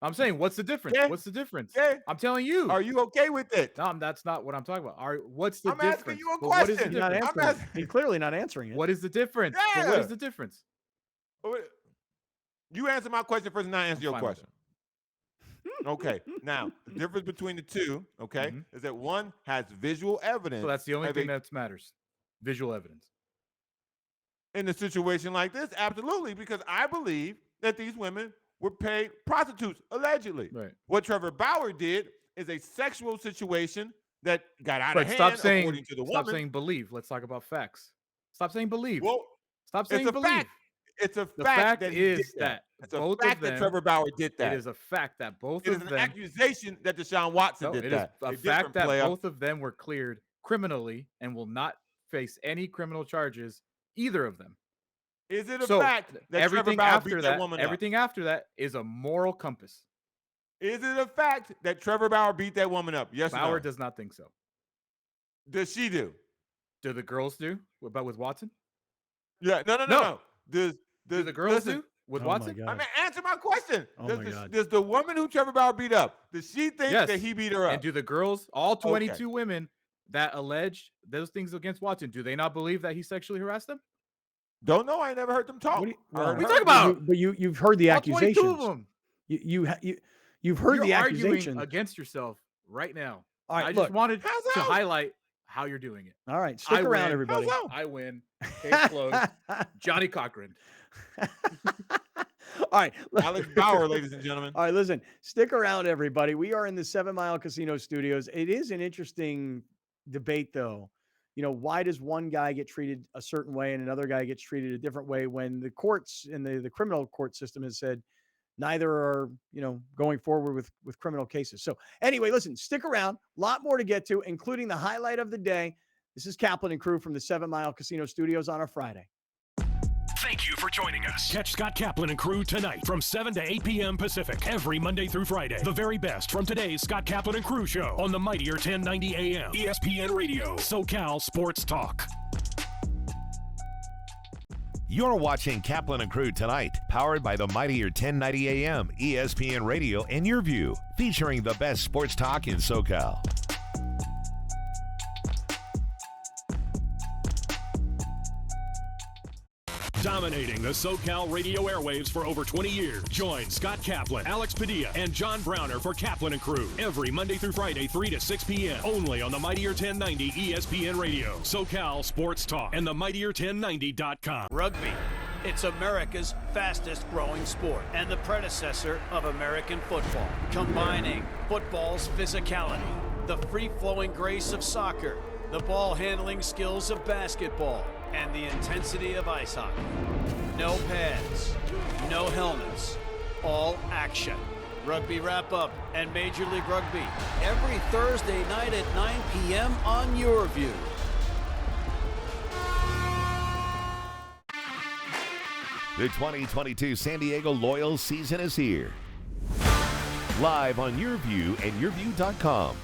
Speaker 3: I'm saying, what's the difference?
Speaker 4: Yeah.
Speaker 3: What's the difference?
Speaker 4: Yeah.
Speaker 3: I'm telling you.
Speaker 4: Are you okay with it?
Speaker 3: No, that's not what I'm talking about. What's the
Speaker 4: I'm
Speaker 3: difference?
Speaker 4: asking you a
Speaker 3: Well, what is the
Speaker 4: question.
Speaker 3: difference?
Speaker 2: He's clearly not answering it.
Speaker 3: What is the difference?
Speaker 4: Yeah.
Speaker 3: But what is the difference?
Speaker 4: You answer my question first, and I answer your
Speaker 3: fine with
Speaker 4: question. Okay. Now, the difference between the two, okay, is that one has visual evidence.
Speaker 3: So that's the only thing that matters. Visual evidence.
Speaker 4: In a situation like this, absolutely, because I believe that these women were paid prostitutes, allegedly.
Speaker 3: Right.
Speaker 4: What Trevor Bauer did is a sexual situation that got out of hand,
Speaker 3: Stop saying,
Speaker 4: according to the woman.
Speaker 3: Stop saying believe. Let's talk about facts. Stop saying believe.
Speaker 4: Well,
Speaker 3: stop saying
Speaker 4: it's a
Speaker 3: believe.
Speaker 4: fact. It's a
Speaker 3: The
Speaker 4: fact
Speaker 3: fact
Speaker 4: that he
Speaker 3: is
Speaker 4: did
Speaker 3: that
Speaker 4: it's a
Speaker 3: both
Speaker 4: fact
Speaker 3: of them,
Speaker 4: that Trevor Bauer did that.
Speaker 3: It is a fact that both
Speaker 4: It
Speaker 3: of
Speaker 4: is
Speaker 3: them.
Speaker 4: an accusation that Deshaun Watson did
Speaker 3: It
Speaker 4: that.
Speaker 3: is a fact that both of them were cleared criminally and will not face any criminal charges, Either of them.
Speaker 4: Is it a fact that Trevor Bauer beat that woman up?
Speaker 3: Everything after that is a moral compass.
Speaker 4: Is it a fact that Trevor Bauer beat that woman up? Yes or no?
Speaker 3: Bauer does not think so.
Speaker 4: Does she do?
Speaker 3: Do the girls do? What about with Watson?
Speaker 4: Yeah, no. Do
Speaker 3: the girls do with Watson?
Speaker 4: I mean, answer my question. Does the woman who Trevor Bauer beat up, does she think that he beat her up?
Speaker 3: And do the girls, all 22 women that allege those things against Watson, do they not believe that he sexually harassed them?
Speaker 4: Don't know. I never heard them talk.
Speaker 3: What are you talking about?
Speaker 2: But you've heard the accusations.
Speaker 3: 22 of them.
Speaker 2: You've heard the accusations.
Speaker 3: You're arguing against yourself right now.
Speaker 2: All right,
Speaker 3: I just wanted to highlight how you're doing it.
Speaker 2: All right, stick around, everybody.
Speaker 3: I win. Case closed. Johnny Cochran.
Speaker 2: All right,
Speaker 4: Alex Bauer, ladies and gentlemen.
Speaker 2: All right, listen, stick around, everybody. We are in the 7 Mile Casino Studios. It is an interesting debate, though. You know, why does one guy get treated a certain way and another guy gets treated a different way when the courts and the criminal court system has said neither are, going forward with criminal cases. So anyway, listen, stick around. A lot more to get to, including the highlight of the day. This is Kaplan and Crew from the 7 Mile Casino Studios on a Friday.
Speaker 1: Thank you for joining us. Catch Scott Kaplan and Crew tonight from 7 to 8 p.m. Pacific every Monday through Friday. The very best from today's Scott Kaplan and Crew show on the mightier 1090 AM ESPN Radio, SoCal Sports Talk.
Speaker 5: You're watching Kaplan and Crew Tonight, powered by the mightier 1090 AM ESPN Radio and Your View, featuring the best sports talk in SoCal.
Speaker 1: Dominating the SoCal radio airwaves for over 20 years. Join Scott Kaplan, Alex Padilla, and John Browner for Kaplan and Crew every Monday through Friday, 3 to 6 p.m. only on the mightier 1090 ESPN Radio, SoCal Sports Talk, and the mightier1090.com.
Speaker 6: Rugby. It's America's fastest growing sport and the predecessor of American football, combining football's physicality, the free-flowing grace of soccer, the ball handling skills of basketball, and the intensity of ice hockey. No pads, no helmets, all action. Rugby Wrap-Up and Major League Rugby every Thursday night at 9 p.m. on Your View.
Speaker 5: The 2022 San Diego Loyals season is here. Live on Your View and YourView.com.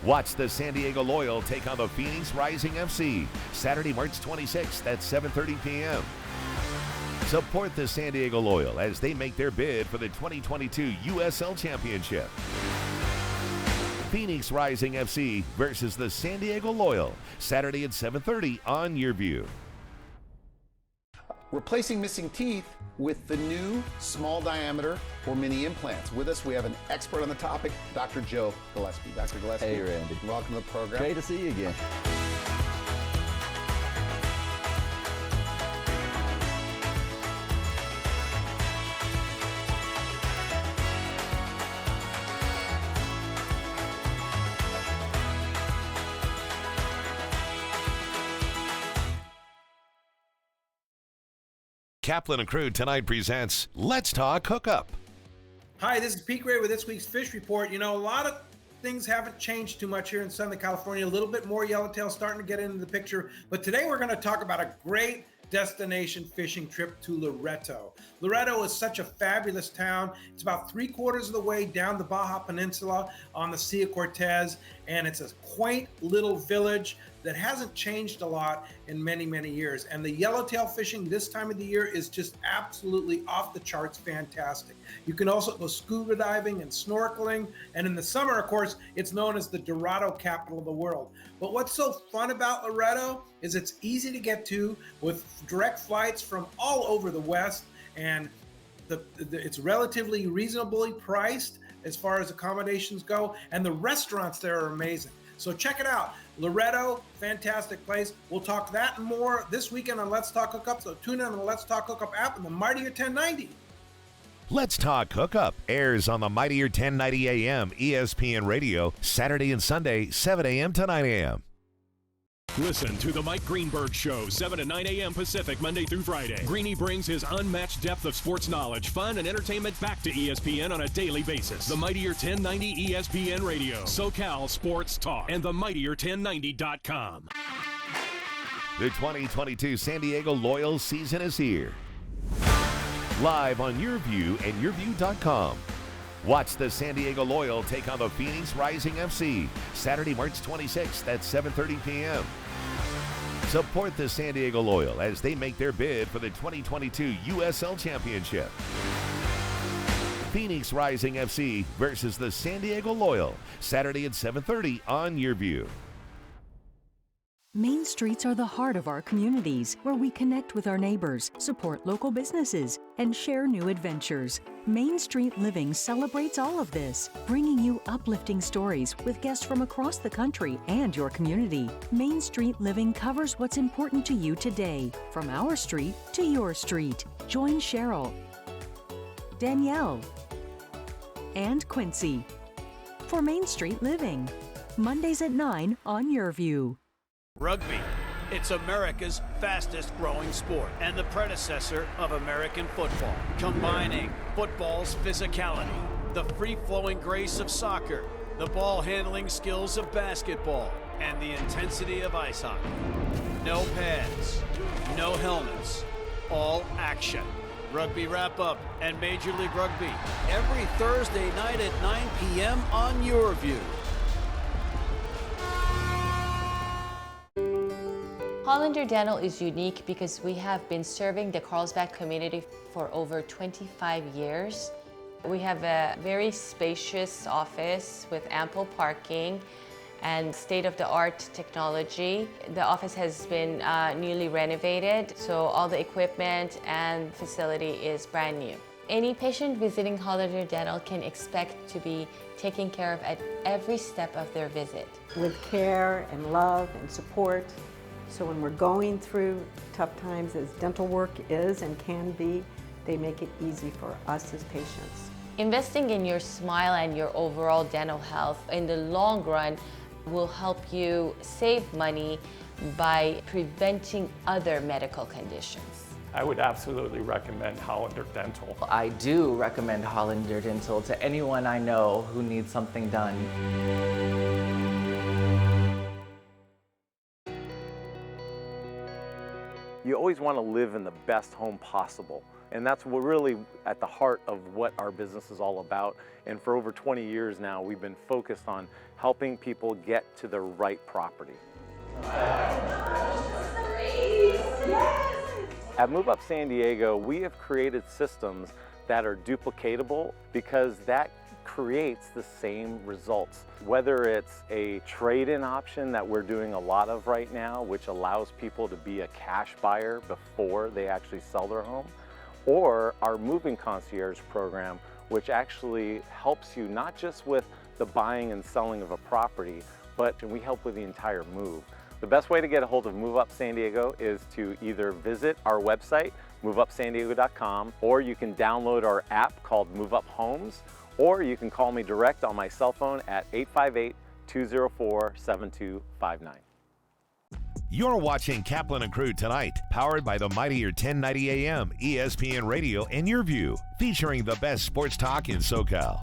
Speaker 5: Watch the San Diego Loyal take on the Phoenix Rising FC Saturday, March 26th at 7:30 p.m. Support the San Diego Loyal as they make their bid for the 2022 USL Championship. Phoenix Rising FC versus the San Diego Loyal, Saturday at 7:30 on Your View.
Speaker 13: Replacing missing teeth with the new small diameter or mini implants. With us, we have an expert on the topic, Dr. Joe Gillespie. Dr. Gillespie.
Speaker 17: Hey, Randy.
Speaker 13: Welcome to the program.
Speaker 17: Great to see you again.
Speaker 5: Kaplan and Crew Tonight presents Let's Talk Hookup.
Speaker 11: Hi, this is Pete Gray with this week's Fish Report. You know, a lot of things haven't changed too much here in Southern California. A little bit more yellowtail starting to get into the picture. But today we're going to talk about a great destination fishing trip to Loreto. Loreto is such a fabulous town. It's about 3/4 of the way down the Baja Peninsula on the Sea of Cortez, and it's a quaint little village that hasn't changed a lot in many, many years. And the yellowtail fishing this time of the year is just absolutely off the charts fantastic. You can also go scuba diving and snorkeling. And in the summer, of course, it's known as the Dorado capital of the world. But what's so fun about Loreto is it's easy to get to with direct flights from all over the West. And it's relatively reasonably priced as far as accommodations go. And the restaurants there are amazing. So check it out. Loreto, fantastic place. We'll talk that and more this weekend on Let's Talk Hookup. So tune in on the Let's Talk Hookup app and the mightier 1090.
Speaker 5: Let's Talk Hookup airs on the mightier 1090 AM ESPN Radio, Saturday and Sunday, 7 a.m. to 9 a.m.
Speaker 1: Listen to the Mike Greenberg Show, 7 to 9 a.m. Pacific, Monday through Friday. Greeny brings his unmatched depth of sports knowledge, fun, and entertainment back to ESPN on a daily basis. The mightier 1090 ESPN Radio, SoCal Sports Talk, and the mightier1090.com.
Speaker 5: The 2022 San Diego Loyal season is here. Live on YourView and YourView.com. Watch the San Diego Loyal take on the Phoenix Rising FC Saturday, March 26th at 7:30 p.m. Support the San Diego Loyal as they make their bid for the 2022 USL Championship. Phoenix Rising FC versus the San Diego Loyal, Saturday at 7:30 on YourView.
Speaker 8: Main streets are the heart of our communities, where we connect with our neighbors, support local businesses, and share new adventures. Main Street Living celebrates all of this, bringing you uplifting stories with guests from across the country and your community. Main Street Living covers what's important to you today, from our street to your street. Join Cheryl, Danielle, and Quincy for Main Street Living, Mondays at 9 on YourView.
Speaker 6: Rugby. It's America's fastest growing sport and the predecessor of American football, combining football's physicality, the free-flowing grace of soccer, the ball-handling skills of basketball, and the intensity of ice hockey. No pads, no helmets, all action. Rugby Wrap-Up and Major League Rugby every Thursday night at 9 p.m. on YourView.
Speaker 17: Hollander Dental is unique because we have been serving the Carlsbad community for over 25 years. We have a very spacious office with ample parking and state-of-the-art technology. The office has been newly renovated, so all the equipment and facility is brand new. Any patient visiting Hollander Dental can expect to be taken care of at every step of their visit.
Speaker 18: With care and love and support. So when we're going through tough times, as dental work is and can be, they make it easy for us as patients.
Speaker 17: Investing in your smile and your overall dental health in the long run will help you save money by preventing other medical conditions.
Speaker 19: I would absolutely recommend Hollander Dental.
Speaker 20: I do recommend Hollander Dental to anyone I know who needs something done.
Speaker 10: You always want to live in the best home possible. And that's what really at the heart of what our business is all about. And for over 20 years now, we've been focused on helping people get to the right property. At Move Up San Diego, we have created systems that are duplicatable because that creates the same results. Whether it's a trade-in option that we're doing a lot of right now, which allows people to be a cash buyer before they actually sell their home, or our moving concierge program, which actually helps you not just with the buying and selling of a property, but we help with the entire move. The best way to get a hold of Move Up San Diego is to either visit our website, moveupsandiego.com, or you can download our app called Move Up Homes, or you can call me direct on my cell phone at 858-204-7259.
Speaker 5: You're watching Kaplan and Crew Tonight, powered by the mightier 1090 AM, ESPN Radio, and YourView, featuring the best sports talk in SoCal.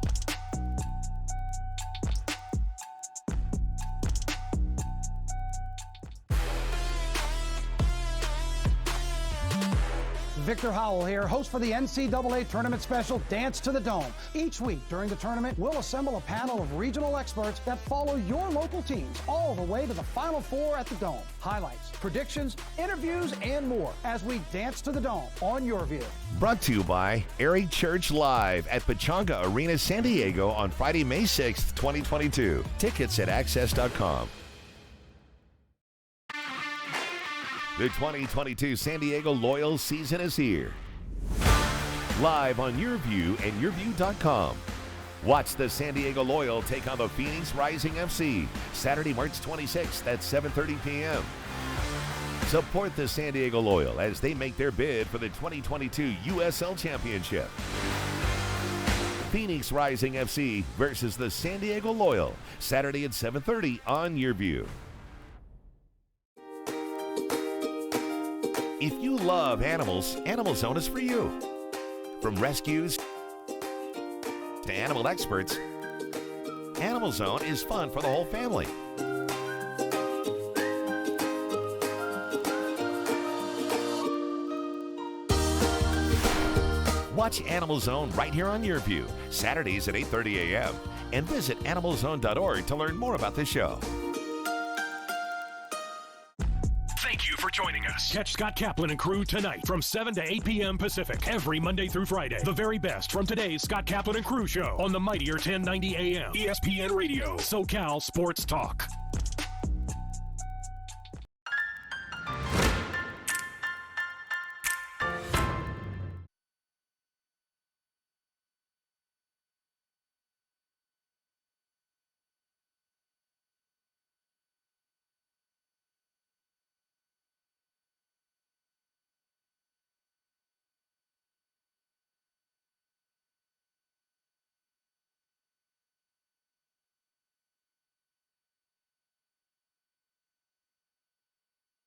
Speaker 7: Victor Howell here, host for the NCAA Tournament Special Dance to the Dome. Each week during the tournament, we'll assemble a panel of regional experts that follow your local teams all the way to the Final Four at the Dome. Highlights, predictions, interviews, and more as we dance to the Dome on YourView.
Speaker 5: Brought to you by Airy Church Live at Pechanga Arena, San Diego on Friday, May 6th, 2022. Tickets at access.com. The 2022 San Diego Loyal season is here. Live on YourView and YourView.com. Watch the San Diego Loyal take on the Phoenix Rising FC Saturday, March 26th at 7:30 p.m. Support the San Diego Loyal as they make their bid for the 2022 USL Championship. Phoenix Rising FC versus the San Diego Loyal, Saturday at 7:30 on YourView. If you love animals, Animal Zone is for you. From rescues to animal experts, Animal Zone is fun for the whole family. Watch Animal Zone right here on YourView, Saturdays at 8:30 a.m. And visit animalzone.org to learn more about the show.
Speaker 1: Thank you for joining us. Catch Scott Kaplan and Crew tonight from 7 to 8 p.m. Pacific every Monday through Friday. The very best from today's Scott Kaplan and Crew show on the mightier 1090 a.m. ESPN Radio, SoCal Sports Talk.